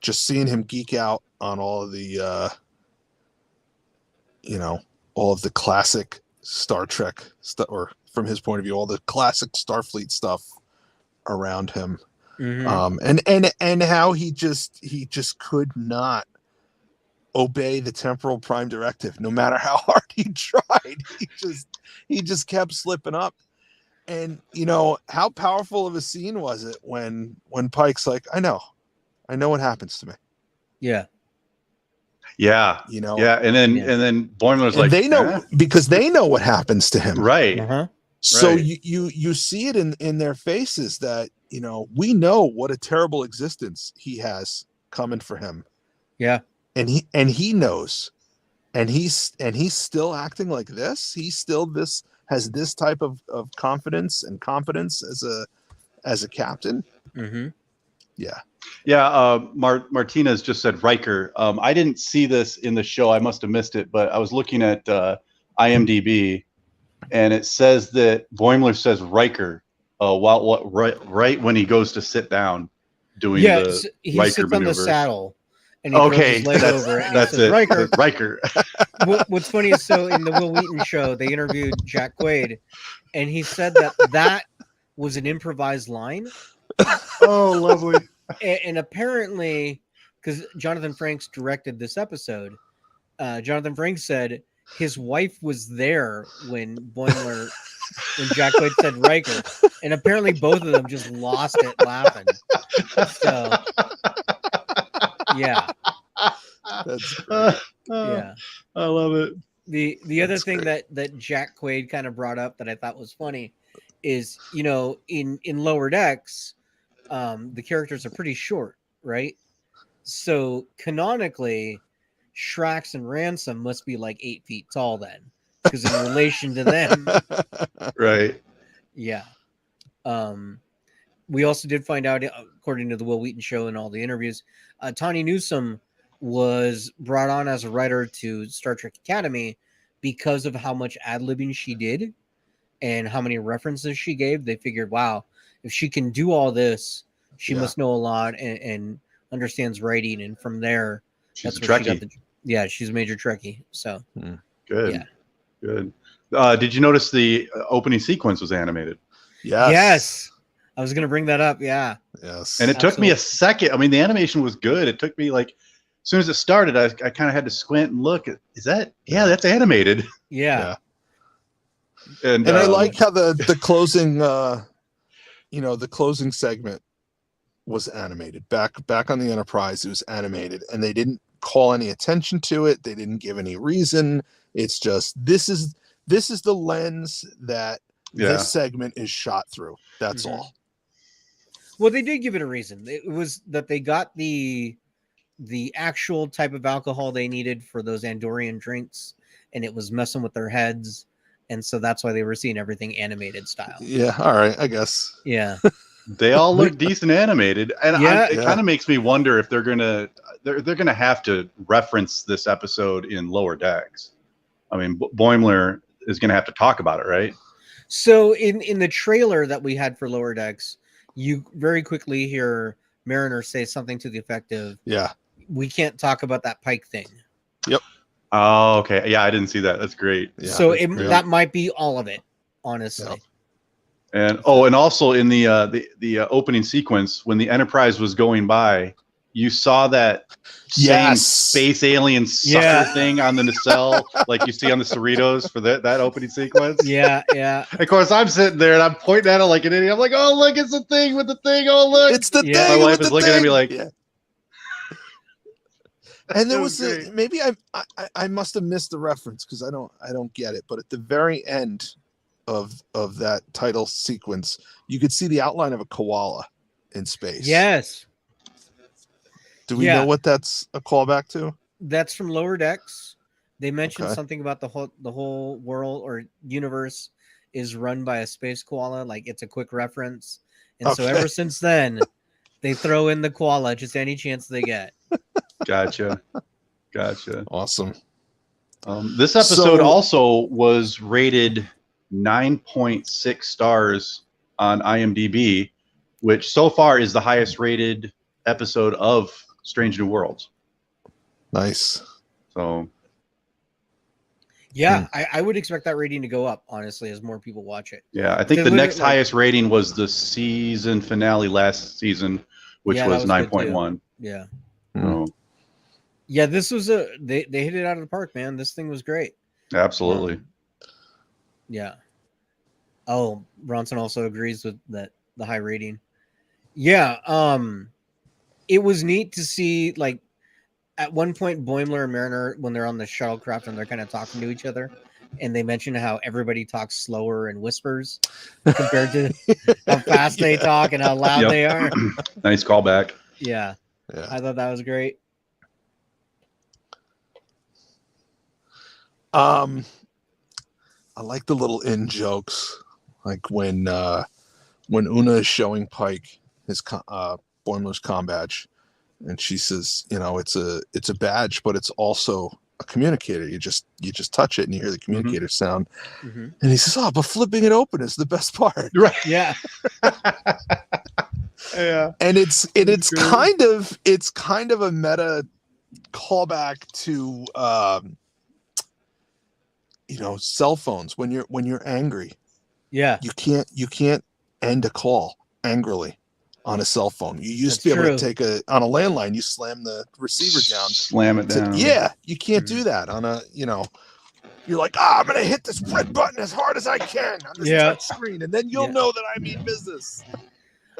Just seeing him geek out on all of the, all of the classic Star Trek stuff, or from his point of view, all the classic Starfleet stuff around him. And how he just could not obey the temporal prime directive, no matter how hard he tried. He just kept slipping up. And how powerful of a scene was it when Pike's like, I know what happens to me. Yeah. Yeah. Yeah. And then Boimler's and like, they know because they know what happens to him. Right. So right. you see it in their faces that, we know what a terrible existence he has coming for him. Yeah. And he knows, and he's still acting like this. He still has this type of confidence and competence as a captain. Yeah. Yeah. Martinez just said Riker. I didn't see this in the show. I must have missed it, but I was looking at IMDb, and it says that Boimler says Riker right when he goes to sit down doing the he Riker sits maneuvers. on the saddle and he throws his leg over it and that's he says, it. Riker. Riker. What's funny is, so in the Will Wheaton show, they interviewed Jack Quaid, and he said that was an improvised line. Oh, lovely. And apparently, because Jonathan Frakes directed this episode, Jonathan Frakes said his wife was there when Jack Quaid said Riker, and apparently both of them just lost it laughing. So, yeah, that's great. Yeah, I love it. The other thing that Jack Quaid kind of brought up that I thought was funny is, in Lower Decks, the characters are pretty short, right? So canonically, Shrax and Ransom must be like 8 feet tall then, because in relation to them, right? Yeah. We also did find out, according to the Will Wheaton show and all the interviews, Tawny Newsome was brought on as a writer to Star Trek Academy because of how much ad-libbing she did and how many references she gave. They figured, wow, if she can do all this, she must know a lot and understands writing. And from there, she's that's a where she Trekkie. got she's a major Trekkie. So good. Yeah. Good. Did you notice the opening sequence was animated? Yes. I was going to bring that up. Yeah. Yes. And it took me a second. I mean, the animation was good. It took me like, as soon as it started, I kind of had to squint and look. Is that? Yeah, that's animated. Yeah. And I like how the closing, the closing segment was animated. Back on the Enterprise, it was animated, and they didn't call any attention to it. They didn't give any reason. It's just this is the lens that this segment is shot through. That's all. Well, they did give it a reason. It was that they got the actual type of alcohol they needed for those Andorian drinks, and it was messing with their heads, and so that's why they were seeing everything animated style. Yeah, all right, I guess. Yeah. They all look decent animated, and it Yeah. kind of makes me wonder if they're gonna have to reference this episode in Lower Decks. I mean, Boimler is gonna have to talk about it, right? So in the trailer that we had for Lower Decks, you very quickly hear Mariner say something to the effect of, Yeah. "We can't talk about that Pike thing." Yep. Oh, okay. Yeah, I didn't see that. That's great. Yeah, So that's great. that might be all of it, honestly. Yeah. And also in the opening sequence when the Enterprise was going by, you saw that same Yes. space alien sucker Yeah. thing on the nacelle, like you see on the Cerritos for that opening sequence. Yeah, yeah. Of course, I'm sitting there and I'm pointing at it like an idiot. I'm like, "Oh, look, it's the thing with the thing. Oh, look!" It's the Yeah. thing. My wife with is the looking at me thing. like, Yeah. And there It was was great. maybe I must have missed the reference because I don't get it. But at the very end of that title sequence, you could see the outline of a koala in space. Yes. Do we Yeah. know what that's a callback to? That's from Lower Decks. They mentioned Okay. something about the whole world or universe is run by a space koala. Like it's a quick reference. And so Okay. ever since then, they throw in the koala just any chance they get. "Gotcha, gotcha." Awesome. This episode So- also was rated 9.6 stars on IMDb, which so far is the highest rated episode of Strange New Worlds. Nice. So Yeah, I would expect that rating to go up, honestly, as more people watch it. yeah, I think They the next literally- highest rating was the season finale last season, which Yeah, that was was good, too. 9.1. Yeah. So, Yeah, this was they hit it out of the park, man. This thing was great. absolutely. Yeah. Oh, Bronson also agrees with that the high rating. Yeah, it was neat to see, like, at one point Boimler and Mariner, when they're on the shuttlecraft and they're kind of talking to each other, and they mention how everybody talks slower and whispers compared to how fast they talk and how loud Yep. they are. Nice callback. Yeah, Yeah. I thought that was great. I like the little in jokes, like when Una is showing Pike his Boimler's comm badge, and she says, it's a badge, but it's also a communicator. You just touch it and you hear the communicator sound, Mhm. and he says, "Oh, but flipping it open is the best part." Right. Yeah, Yeah. And it's Great. kind of a meta callback to cell phones. When you're angry, yeah, you can't end a call angrily on a cell phone. You used That's to be able true. to take on a landline, you slam the receiver down. Slam it down. Yeah, you can't Mm-hmm. do that on a, you're like, I'm gonna hit this red button as hard as I can on this Yeah. touch screen, and then you'll Yeah. know that I mean business.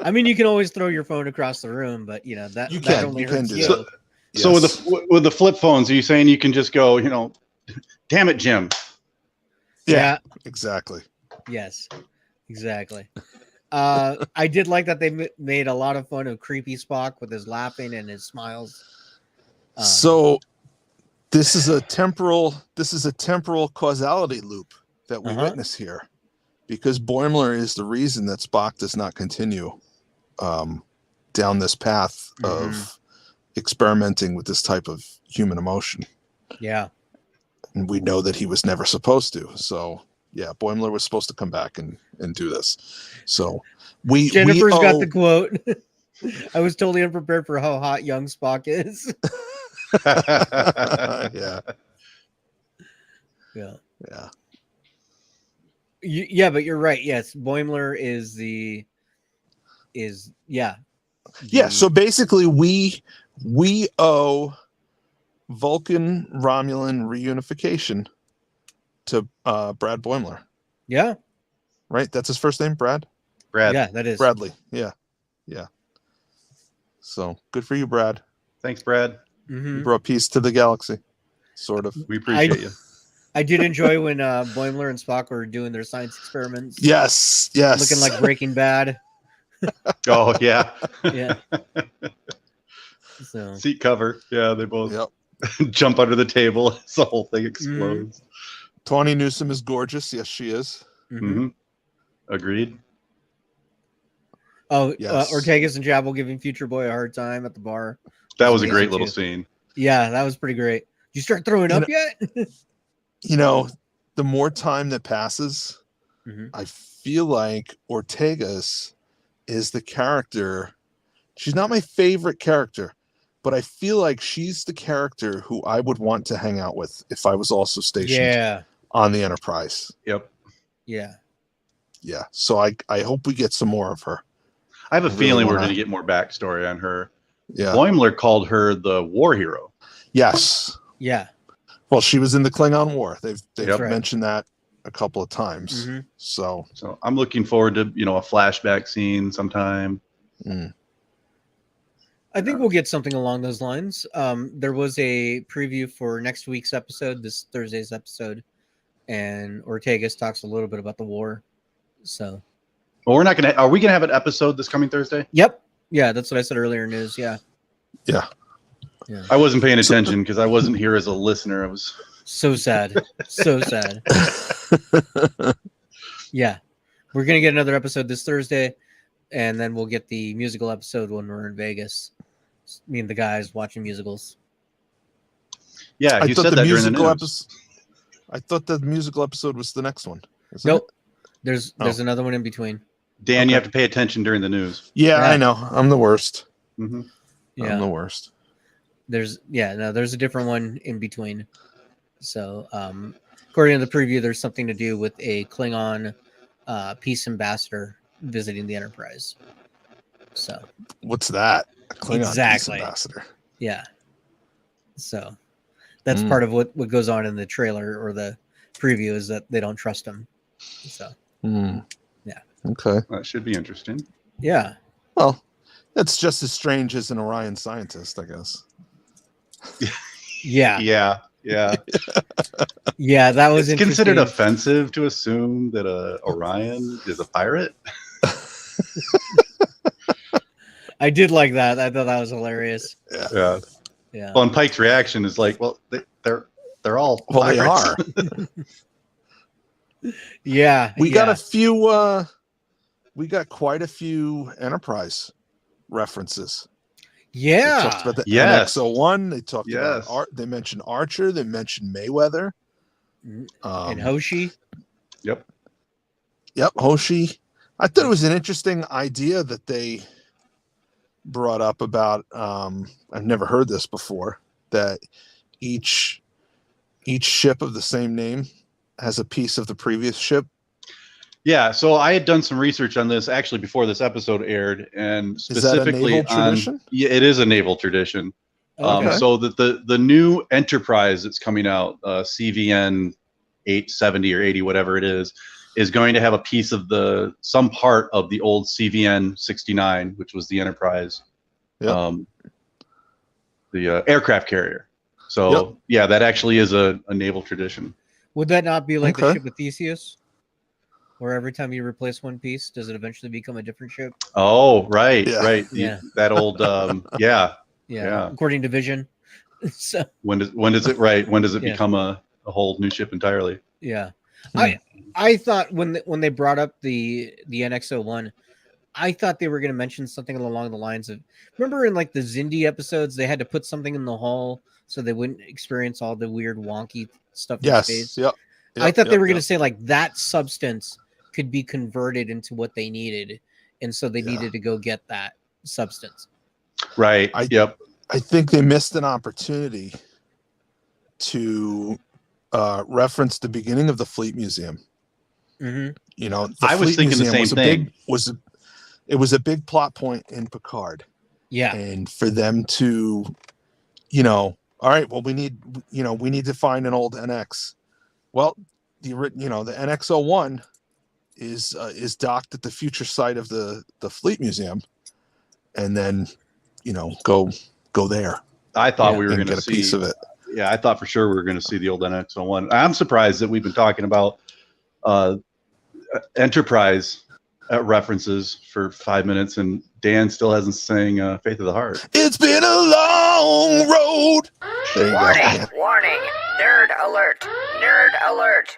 I mean, you can always throw your phone across the room, but that You that can, only you can hurts do you. that. So Yes. with the flip phones, are you saying you can just go, damn it, Jim? Yeah. Exactly. Yes, exactly. I did like that they made a lot of fun of creepy Spock with his laughing and his smiles. So this is a temporal causality loop that we Uh-huh. witness here, because Boimler is the reason that Spock does not continue down this path of experimenting with this type of human emotion. Yeah, And we know that he was never supposed to. So yeah, Boimler was supposed to come back and do this. So Jennifer's we got owe- the quote. I was totally unprepared for how hot young Spock is. yeah. Yeah. Yeah. Yeah, but you're right. Yes, Boimler is Yeah, so basically we owe Vulcan Romulan reunification to Brad Boimler, yeah, right? That's his first name, Brad? Brad, yeah, that is Bradley. Yeah. Yeah. So good for you, Brad. thanks, Brad. Mhm. You brought peace to the galaxy. Sort of. We appreciate you. I did enjoy when Boimler and Spock were doing their science experiments. Yes. Looking like Breaking Bad. Oh, yeah. Yeah. So Seat cover. Yeah, they both Yep. jump under the table. The whole thing explodes. Tawny Newsome is gorgeous. Yes, she is. mhm. Mm-hmm. Agreed. Oh, Yes. Ortegas and Jabal giving Future Boy a hard time at the bar. That was a amazing, great little too. scene. Yeah, that was pretty great. Did you start throwing up yet? The more time that passes, Mhm. I feel like Ortegas is the character. She's not my favorite character, but I feel like she's the character who I would want to hang out with if I was also stationed on the Enterprise. Yep. Yeah. Yeah. So I hope we get some more of her. I have a feeling we're wanna- going to get more backstory on her. Yeah. Boimler called her the war hero. Yes. Yeah. Well, she was in the Klingon War. They've Yep. mentioned that a couple of times. Mhm. So I'm looking forward to, a flashback scene sometime. I think we'll get something along those lines. There was a preview for next week's episode, this Thursday's episode, and Ortegas talks a little bit about the war. So, Well, we're not going to. Are we going to have an episode this coming Thursday? yep, yeah, that's what I said earlier in news. Yeah, yeah. I wasn't paying attention because I wasn't here as a listener. I was so sad, so sad. Yeah, we're gonna get another episode this Thursday, and then we'll get the musical episode when we're in Vegas. Me and the guys watching musicals. Yeah, I you thought said the that during the musical news. episode. I thought the musical episode was the next one. Isn't Nope, it? there's another one in between. Dan, Okay. you have to pay attention during the news. Yeah, Yeah. I know. I'm the worst. Mm-hmm. Yeah, I'm the worst. there's a different one in between. So according to the preview, there's something to do with a Klingon peace ambassador visiting the Enterprise. So What's that? A Klingon peace Exactly. ambassador. yeah, so that's Mm. part of what goes on in the trailer or the preview is that they don't trust him. So Hmm. Yeah. Okay. That should be interesting. yeah, Well, that's just as strange as an Orion scientist, I guess. yeah, Yeah. that was It's considered interesting. offensive to assume that Orion is a pirate. I did like that. I thought that was hilarious. Yeah. Yeah. Well, and Pike's reaction is like, well, they're all Well, they pirates. are. Yeah. We yeah. got a few. We got quite a few Enterprise references. They Yeah. talked about the Yes. NX-01. They talked Yes. about they mentioned Archer. They mentioned Mayweather. And Hoshi. Yep. Yep, Hoshi. I thought it was an interesting idea that they brought up about. I've never heard this before. That each ship of the same name has a piece of the previous ship. Yeah. So I had done some research on this actually before this episode aired, and Is that a specifically naval on tradition? yeah, it is a naval tradition. Okay. So that the new Enterprise that's coming out, CVN 870 or 80, whatever it is going to have a piece of some part of the old CVN 69, which was the Enterprise, Yep. the aircraft carrier. So yeah, that actually is a naval tradition. Would that not be like the Okay. ship of Theseus? Where every time you replace one piece, does it eventually become a different ship? Oh, right, Yeah. right. Yeah. That old, yeah. Yeah. According to Vision. So When does it right? When does it Yeah. become a whole new ship entirely? yeah. Hmm. I thought when they brought up the NX-01, I thought they were going to mention something along the lines of, remember in like the Zindi episodes, they had to put something in the hull so they wouldn't experience all the weird wonky stuff in Yes. space. Yep. I thought they were going to say like that substance could be converted into what they needed, and so they Yeah. needed to go get that substance. Right. Yep. I think they missed an opportunity to reference the beginning of the Fleet Museum. Mm-hmm. You know, the I was Fleet thinking the Museum same it was a big plot point in Picard, Yeah, and for them to, you know, all right, well, we need to find an old NX. Well, the NX-01 is docked at the future site of the Fleet Museum, and then go there I thought Yeah. we were and going get to a piece see. of it. Yeah, I thought for sure we were going to see the old NX-01. I'm surprised that we've been talking about Enterprise references for 5 minutes, and Dan still hasn't sang "Faith of the Heart." It's been a long road. There you Warning! go. Warning! Nerd alert! Nerd alert!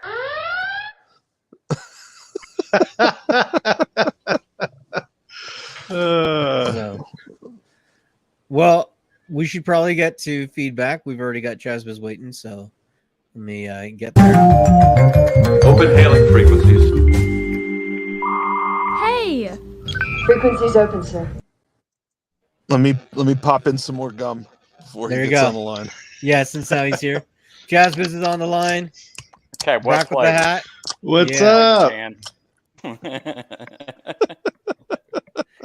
so, well, we should probably get to feedback. We've already got Chasbaz waiting, so let me get there. Open hailing frequencies. Hey! Frequencies open, sir. Let me pop in some more gum before There he you gets go. on the line. Yeah, since now he's here. Jazzbiz is on the line. Okay, what Back with the flavor? hat. What's Yeah. up? Dan?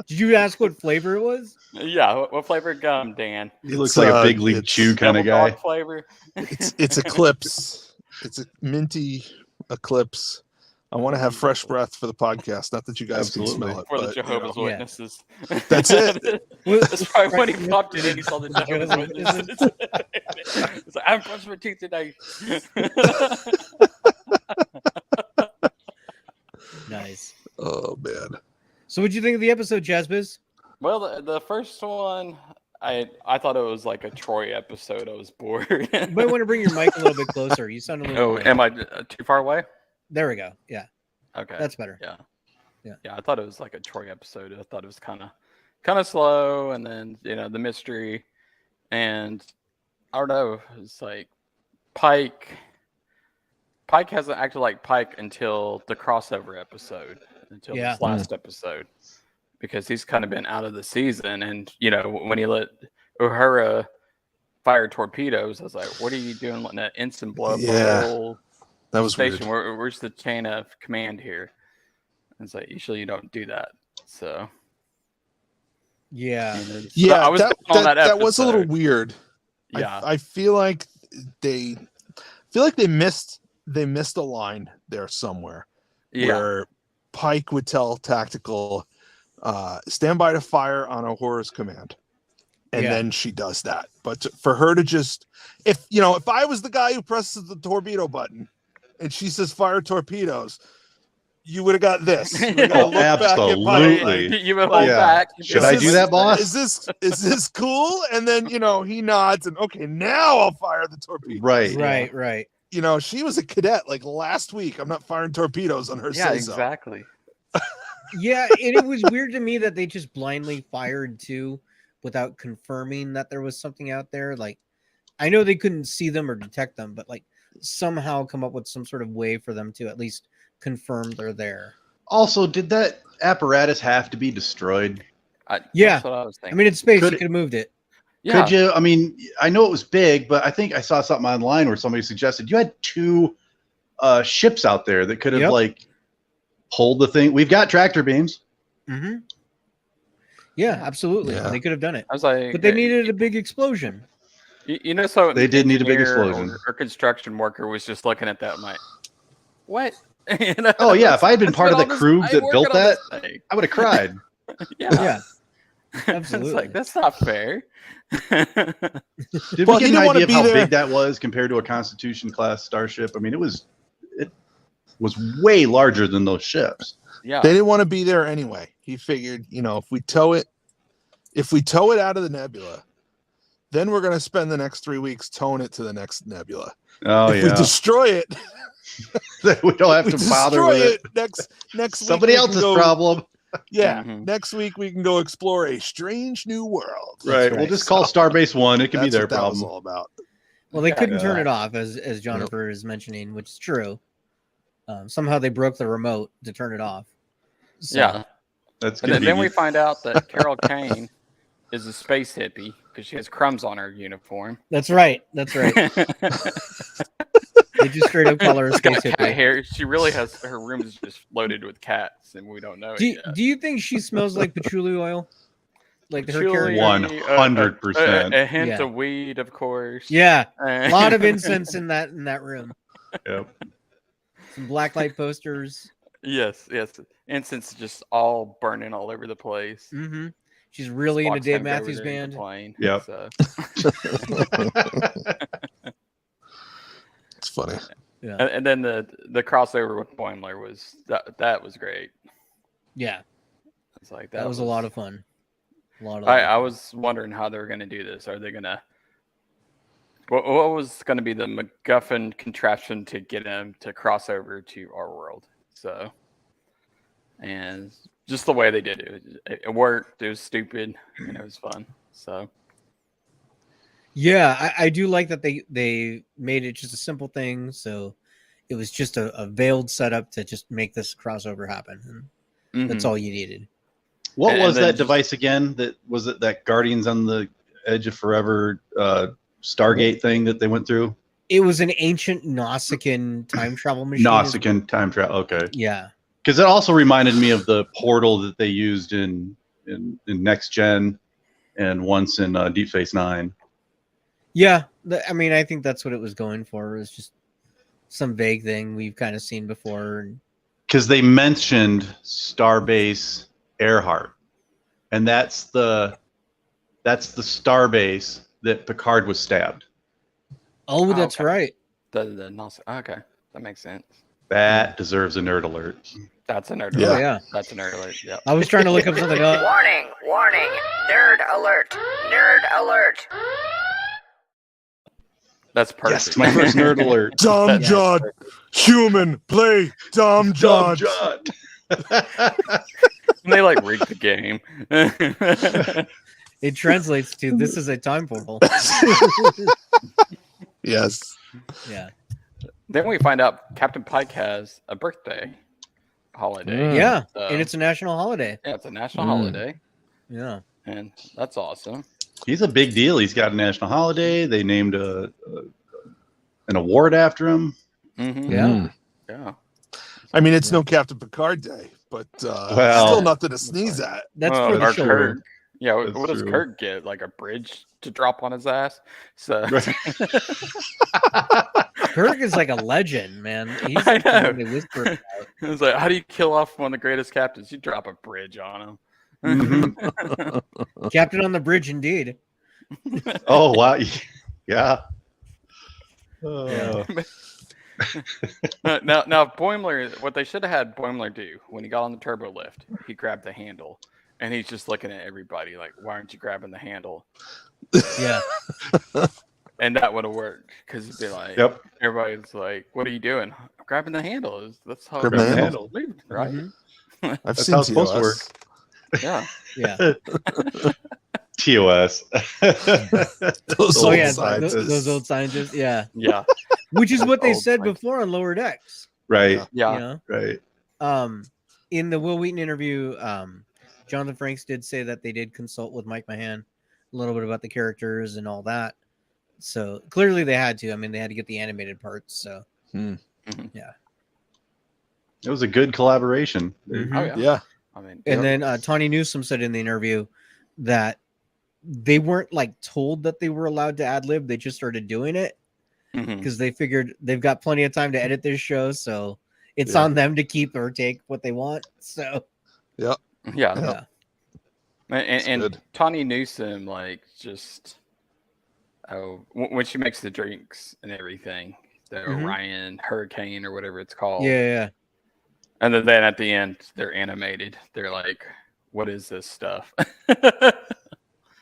Did you ask what flavor it was? Yeah, what flavor gum, Dan? He looks It's, like a big league it's chew kind of Double guy. dog flavor? It's Eclipse. It's a minty Eclipse. I want to have fresh breath for the podcast. Not that you guys Absolutely. can smell it, For the but, you know, Jehovah's Yeah. Witnesses. That's it. That's probably when he Right. popped it in. He saw the Jehovah's Witnesses. He's like, I'm brushing my teeth today. Nice. Oh man. So what'd you think of the episode, Jazzbiz? Well, the first one, I thought it was like a Troy episode. I was bored. You might want to bring your mic a little bit closer. You sound a little. Oh, low. am I too far away? There we go. Yeah, Okay. that's better. Yeah. Yeah. Yeah, I thought it was like a Troy episode. I thought it was kind of slow, and then the mystery, and I don't know. It's like Pike hasn't acted like Pike until the crossover episode, until Yeah. this last episode, because he's kind of been out of the season, and when he let Uhura fire torpedoes, I was like, "What are you doing, letting that instant blow up Yeah. the whole That was weird. station? Where's the chain of command here?" It's like usually you don't do that. So Yeah. Yeah, I was on that was a little episode. weird. Yeah, I feel like they missed a line there somewhere where Pike would tell Tactical, stand by to fire on Uhura's command. And Yeah. then she does that. But for her to just, if I was the guy who presses the torpedo button and she says fire torpedoes, you would have got this. You would've got to Oh, look back at Pike absolutely. like, you would hold Yeah. back. Should Is I this- do that, boss? is this cool? And then he nods and okay, now I'll fire the torpedo. Right. Right. She was a cadet like last week. I'm not firing torpedoes on her. Yeah, say-so. exactly. Yeah, and it was weird to me that they just blindly fired too without confirming that there was something out there. Like, I know they couldn't see them or detect them, but like somehow come up with some sort of way for them to at least confirm they're there. Also, did that apparatus have to be destroyed? Yeah. That's what I was I thinking. mean, it's space. Could You it- could have moved it. Yeah. Could you? I mean, I know it was big, but I think I saw something online where somebody suggested you had two ships out there that could have Yep. like pulled the thing. We've got tractor beams. Mm-hmm. Yeah, absolutely. Yeah. They could have done it, I was like, but they needed a big explosion. So They did need a big engineer explosion. Or construction worker was just looking at that and like, what? Oh yeah, if I had been I part of spent the all crew this that time built working on that, this thing. I would have cried. Yeah. Yeah, It's absolutely. like, that's not fair. Did Well, we he get didn't an wanna idea of be how there. big that was compared to a Constitution class starship? I mean, it was way larger than those ships. Yeah. They didn't want to be there anyway. He figured, if we tow it out of the nebula, then we're gonna spend the next 3 weeks towing it to the next nebula. Oh if we yeah, destroy it, we don't have we to bother destroy with it next week Somebody we can else's go- problem. Yeah, Mhm. next week we can go explore a strange new world. Right. We'll just call Starbase One. It can be That's their what that was problem. all about. Well, they couldn't turn Yeah. it off, as Jonathan is mentioning, which is true. Somehow they broke the remote to turn it off. So, Yeah. That's And then we convenient. find out that Carol Kane is a space hippie because she has crumbs on her uniform. that's right. That's right. They just straight up call her a She's got space cat hippie. hair. She really has her room is just loaded with cats, and we don't know it yet. Do you think she smells like patchouli oil? Like her Patchouli, character? 100%. A hint Yeah. of weed, of course. Yeah, A a lot of incense in that room. Yep. Some blacklight posters. Yes. Incense just all burning all over the place. Mm-hmm. She's really into Spock's Dave gonna be over Matthews there in the Band. plane, Yep. so. It's funny. Yeah, And then the crossover with Boimler was that was great. yeah, It's like that was a lot of fun. I was wondering how they were going to do this. Are they going to? What was going to be the MacGuffin contraption to get him to cross over to our world? So, and just the way they did it worked. It was stupid and it was fun. So, Yeah, I do like that they made it just a simple thing. So it was just a veiled setup to just make this crossover happen. And that's all you needed. What And was then that just- device again? That was it that Guardians on the Edge of Forever Stargate thing that they went through? It was an ancient Nausicaan time travel machine. Nausicaan time travel. Okay. Yeah. Because it also reminded me of the portal that they used in Next Gen and once in Deep Space Nine. Yeah. I mean, I think that's what it was going for. It was just some vague thing we've kind of seen before. Because they mentioned Starbase Earhart, and that's the Starbase that Picard was stabbed. Oh, Oh, that's okay. right. Okay, that makes sense. That deserves a nerd alert. That's a nerd Yeah. Oh, alert. yeah. That's a nerd alert. Yeah. I was trying to look up something else. Warning, warning. Nerd alert. Nerd alert. That's perfect. Yes, my first nerd alert. Dumb Yeah. John, human, play Dumb John. And they like rigged the game. It translates to this is a time portal. Yes. Yeah. Then we find out Captain Pike has a birthday holiday. Yeah. So- And it's a national holiday. yeah, it's a national holiday, Yeah. and that's awesome. He's a big deal. He's got a national holiday. They named an award after him. Mm-hmm. Yeah. Yeah. I mean, it's no Captain Picard Day, but Well- still nothing to sneeze at. That's Well, for the or show. Kirk. Yeah, what That's does true. Kirk get? Like a bridge to drop on his ass? So Kirk is like a legend, man. He's I like the know. one they whisper about. it's like, how do you kill off one of the greatest captains? You drop a bridge on him. Mhm. Captain on the bridge, indeed. Oh wow! Yeah. Yeah. Now Boimler, what they should have had Boimler do when he got on the turbo lift, he grabbed the handle, and he's just looking at everybody like, "Why aren't you grabbing the handle?" Yeah. And that would have worked because he'd be like, Yep. everybody's like, "What are you doing?" "I'm grabbing the handle." That's how Grab it's the handle. moved, right? Mhm. I've That's seen how it's supposed to TOS. work. Yeah. Yeah. TOS. Those Oh old yeah, scientists. those old scientists. Yeah. Yeah. Which is what they Old said scientists. before on Lower Decks. Right. Yeah. You know? Right. In the Will Wheaton interview, Jonathan Frakes did say that they did consult with Mike Mahan a little bit about the characters and all that. So clearly they had to. I mean, they had to get the animated parts. So It was a good collaboration. Mhm. Oh yeah. Yeah. I mean, And then Tawny Newsome said in the interview that they weren't like told that they were allowed to ad lib. They just started doing it mhm. because they figured they've got plenty of time to edit this show. So it's Yeah. on them to keep or take what they want. So yeah. yeah. And good. Tawny Newsome, like, just when she makes the drinks and everything, the Mhm. Orion Hurricane or whatever it's called. Yeah. And then at the end, they're animated. They're like, "What is this stuff?"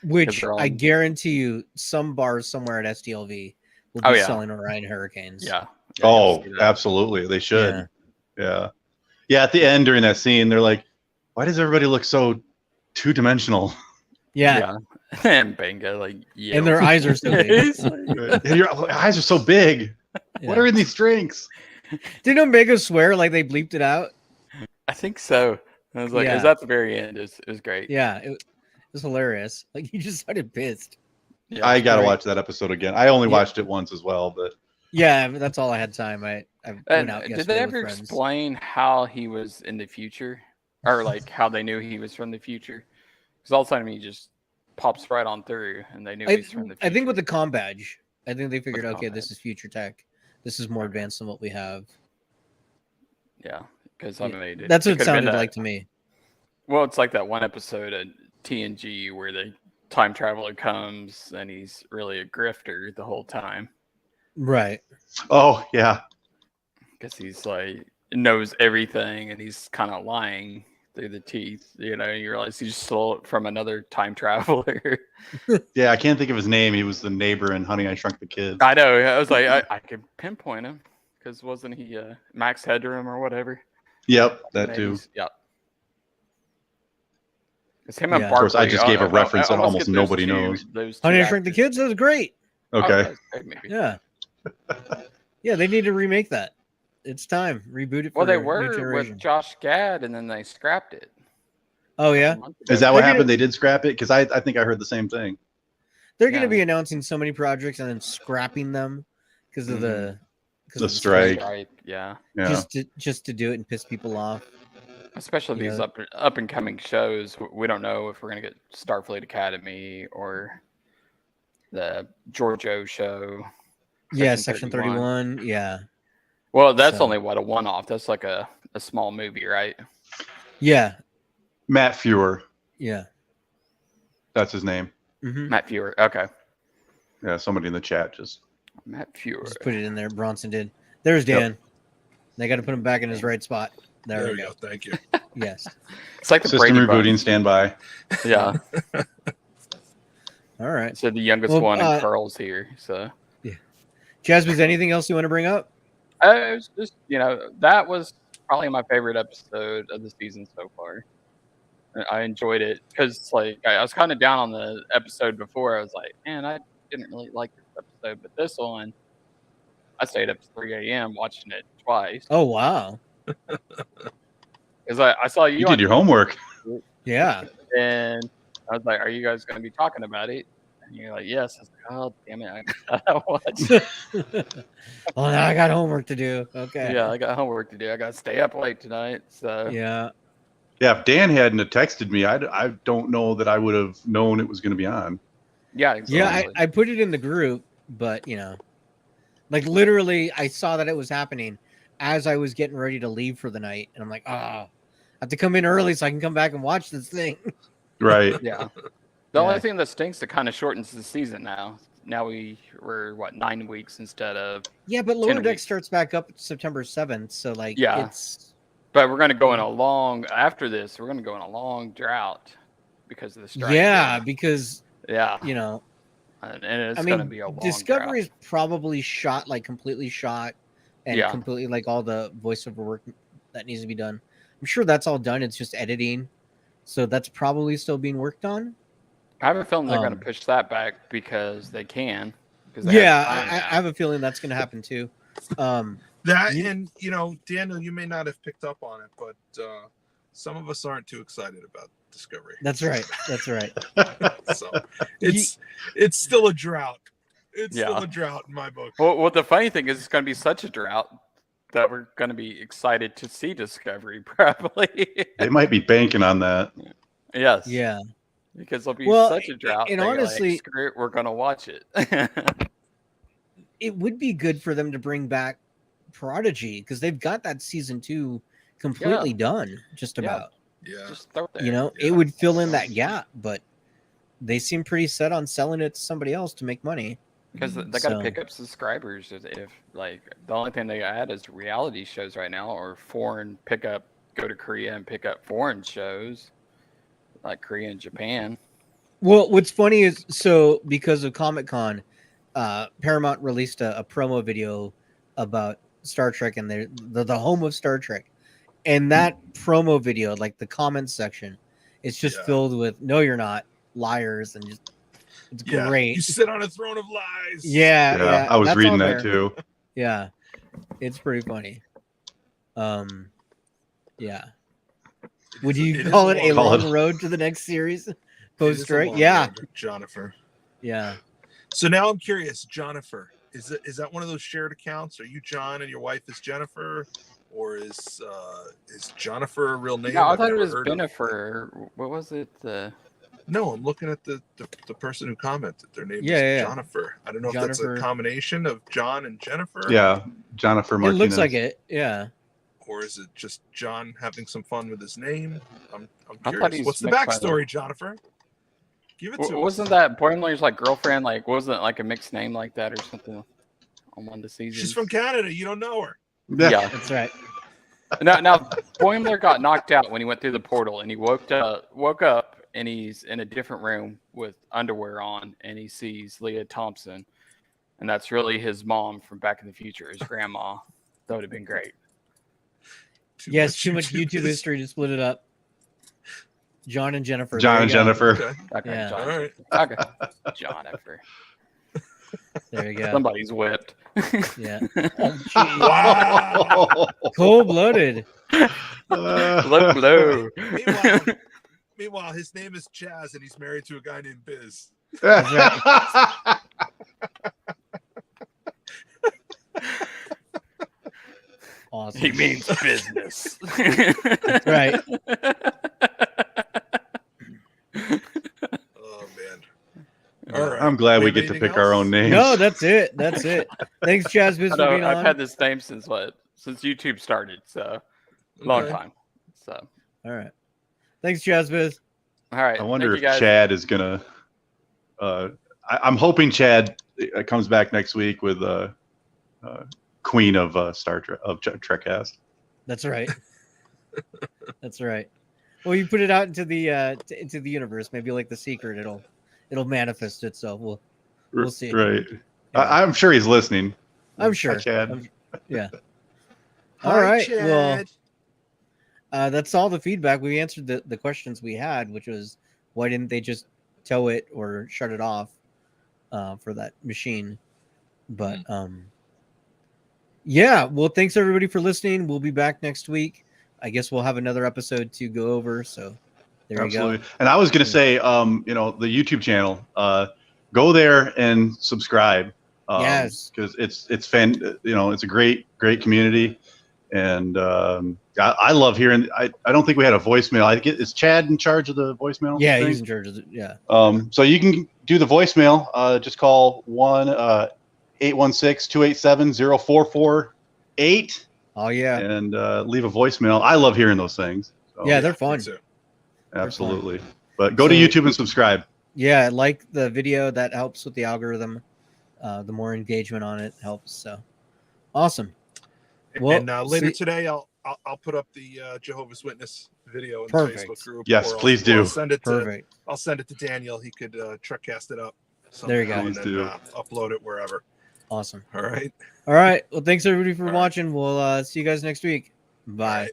Which they're all- I guarantee you, some bars somewhere at STLV will be Oh, yeah. selling Orion Hurricanes. Yeah. Oh, you'll see that. absolutely. They should. Yeah. Yeah. At the end during that scene, they're like, why does everybody look so two-dimensional? Yeah. And Benga, like, yeah. And their eyes are so big. And your eyes are so big. What are in these drinks? Didn't Omega swear like they bleeped it out? I think so. I was like, Yeah. it was at the very end. It was great. Yeah, it was hilarious. Like he just started pissed. Yeah. I got to great. watch that episode again. I only Yeah. watched it once as well, but Yeah, but that's all I had time. I went And out did yesterday they with ever friends. explain how he was in the future, or like how they knew he was from the future? Because all of a sudden he just pops right on through, and they knew he's from the future. I think with the comm badge, I think they figured, the okay, comm this badge. is future tech. This is more advanced than what we have. yeah, because I mean, That's what it could've been sounded that- like to me. Well, it's like that one episode of TNG where the time traveler comes and he's really a grifter the whole time Right. oh yeah. because he's like knows everything and he's kind of lying through the teeth. You know, you realize he just stole it from another time traveler. Yeah, I can't think of his name. He was the neighbor in Honey, I Shrunk the Kids. I know. I was like, I could pinpoint him because wasn't he Max Headroom or whatever? Yep, that Maybe too. he's- Yep. It's him and Yeah. Of Barkley. course, I just gave a reference that almost almost get those nobody two- knows. those two Honey, I Shrunk the actors. Kids. That was great. Oh, Okay. that's great, maybe. Yeah. Yeah, they need to remake that. It's time. Reboot it for Well, they a new were generation. with Josh Gad, and then they scrapped it. Oh yeah, Is that what They're gonna- happened? They did scrap it? Because I think I heard the same thing. they're going to Yeah. be announcing so many projects and then scrapping them because of the strike. Yeah. Yeah. just to do it and piss people off. Especially You these know? up and coming shows. We don't know if we're gonna get Starfleet Academy or the Giorgio show. Yeah, Section 31. Yeah, Well, that's So- only what a one-off. That's like a small movie, right? yeah, Matt Fuhrer. yeah. That's his name. Mm-hmm. Matt Fuhrer. Okay. Yeah, somebody in the chat just. Matt Fuhrer. Just put it in there. Bronson did. There's Dan. They got to put him back in his right spot. There we go. Thank you. Yes. It's like the System Brady rebooting, Bunch. stand by. Yeah. All right. So the youngest Well, one and Carl's here. So Jasmine, anything else you want to bring up? it was just that was probably my favorite episode of the season so far. I enjoyed it because like I was kind of down on the episode before. I was like, man, I didn't really like this episode, but this one, I stayed up to 3 a.m. watching it twice Oh wow. because I saw you. You on did your homework. Yeah. and I was like, "Are you guys going to be talking about it?" And you're like, "Yes." I was like, "Oh, damn it, I gotta watch." Well, now I got homework to do. Okay. Yeah, I got homework to do. I got to stay up late tonight. So Yeah. Yeah, if Dan hadn't have texted me, I don't know that I would have known it was going to be on. yeah, exactly. Yeah. I put it in the group, but like literally, I saw that it was happening as I was getting ready to leave for the night, and I'm like, I have to come in early so I can come back and watch this thing. Right. Yeah. The only Yeah. thing that stinks, it kind of shortens the season now. Now we're 9 weeks instead of. Yeah, but 10 Lower Deck weeks. starts back up September 7th, so like Yeah. it's But we're going to go in a long after this. We're going to go in a long drought because of the strike. yeah, because Yeah. And it's I going to mean, be a long Discovery drought. is probably shot, like completely shot, and Yeah. completely like all the voiceover work that needs to be done. I'm sure that's all done. It's just editing, so that's probably still being worked on. I have a feeling they're going Um, to push that back because they can. Yeah, I have a feeling that's going to happen too. That You- and Daniel, you may not have picked up on it, but some of us aren't too excited about Discovery. That's right. That's right. So it's still a drought. It's still Yeah. a drought in my book. Well, the funny thing is, it's going to be such a drought that we're going to be excited to see Discovery, probably. They might be banking on that. Yes. Yeah. Because it'll be Well, such a drought. and that you're like, honestly- screw it, we're going to watch it. It would be good for them to bring back Prodigy because they've got that season 2 completely done, just Yeah. about. Yeah. Just throw it there. It would fill in that gap, but they seem pretty set on selling it to somebody else to make money. Because they got to So- pick up subscribers. If like the only thing they add is reality shows right now, or foreign go to Korea and pick up foreign shows like Korea and Japan. Well, what's funny is because of Comic-Con, Paramount released a promo video about Star Trek and the home of Star Trek. And that promo video, like the comments section, it's just filled with "No, you're not," liars, and just it's Yeah. great. You sit on a throne of lies. Yeah, I was that's reading on that there. too. Yeah, it's pretty funny. Yeah. Would you is call a it a long long road to the next series? It Post is a strike? long Yeah, road, Jennifer. yeah. So now I'm curious, Jennifer, is that one of those shared accounts? Are you John and your wife is Jennifer, or is Jennifer a real name? No, I I've thought it never was heard of? Benifer. What was it? No, I'm looking at the person who commented. Their name Yeah, is yeah. Jennifer. I don't know if that's Jennifer. a combination of John and Jennifer. Yeah, Jennifer It Martinez. looks like it. Yeah. Or is it just John having some fun with his name? I'm I thought curious. he's What's the mixed by backstory, Jennifer? Give it to us. Wasn't that Boimler's like girlfriend? Like, wasn't it like a mixed name like that or something on one of the seasons? She's from Canada. You don't know her. Yeah. That's right. Now Boimler got knocked out when he went through the portal, and he woke up, and he's in a different room with underwear on, and he sees Leah Thompson, and that's really his mom from Back in the Future, his grandma. That would have been great. Too Too much YouTube history to split it up. John and Jennifer. John there and you go. Jennifer. Okay. Okay, Yeah. John. All right. Okay. Jonathan. There you go. Somebody's whipped. Yeah. Wow. Cold blooded. Look low. Meanwhile, Meanwhile, his name is Chaz, and he's married to a guy named Biz. Awesome. He means business. That's right. Oh man! All right. I'm glad we have get to anything pick our else? own names. No, that's it. That's it. Thanks, Chaz Biz, I for know, being I've on. had this name since YouTube started, so long Okay. time. So All right. Thanks, Chaz Biz. all right. I wonder thank if you guys. Chad is gonna. I'm hoping Chad comes back next week with Queen of Star Trek of Trekcast. That's right. That's right. Well, you put it out into the universe. Maybe like The Secret, it'll manifest itself. We'll see. Right. Yeah. I'm sure he's listening. I'm sure. Hi, Chad. Yeah. Hi, All right. Chad. Well, that's all the feedback. We answered the questions we had, which was why didn't they just tow it or shut it off for that machine? But yeah. Well, thanks everybody for listening. We'll be back next week. I guess we'll have another episode to go over. So there Absolutely. you go. And I was going to say, the YouTube channel, go there and subscribe. Yes. Because it's it's a great community, and I love hearing. I don't think we had a voicemail. Is Chad in charge of the voicemail? Yeah, thing? he's in charge of it. Yeah. So you can do the voicemail. Just call 1-816-287-0448 Oh yeah. and leave a voicemail. I love hearing those things. So, Yeah, they're fun. Me too. absolutely. But go to So- YouTube and subscribe. Yeah, like the video, that helps with the algorithm. The more engagement on it helps. So awesome. Well, And later see- today, I'll put up the Jehovah's Witness video in Perfect. the Facebook group. Yes, or please or do. I'll send it to Perfect. Daniel. He could Trekcast it up. There you go. somehow Please and then, do. upload it wherever. Awesome. All right. All right. Well, thanks everybody for All right. watching. We'll see you guys next week. All Bye. right.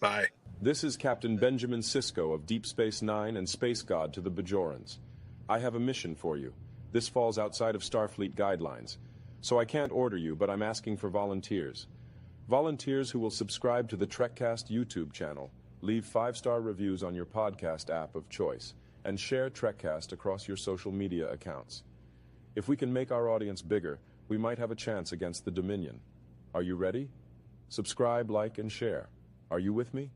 Bye. This is Captain Benjamin Sisko of Deep Space Nine and Space God to the Bajorans. I have a mission for you. This falls outside of Starfleet guidelines, so I can't order you, but I'm asking for volunteers. Volunteers who will subscribe to the Trekcast YouTube channel, leave 5-star reviews on your podcast app of choice, and share Trekcast across your social media accounts. If we can make our audience bigger, we might have a chance against the Dominion. Are you ready? Subscribe, like, and share. Are you with me?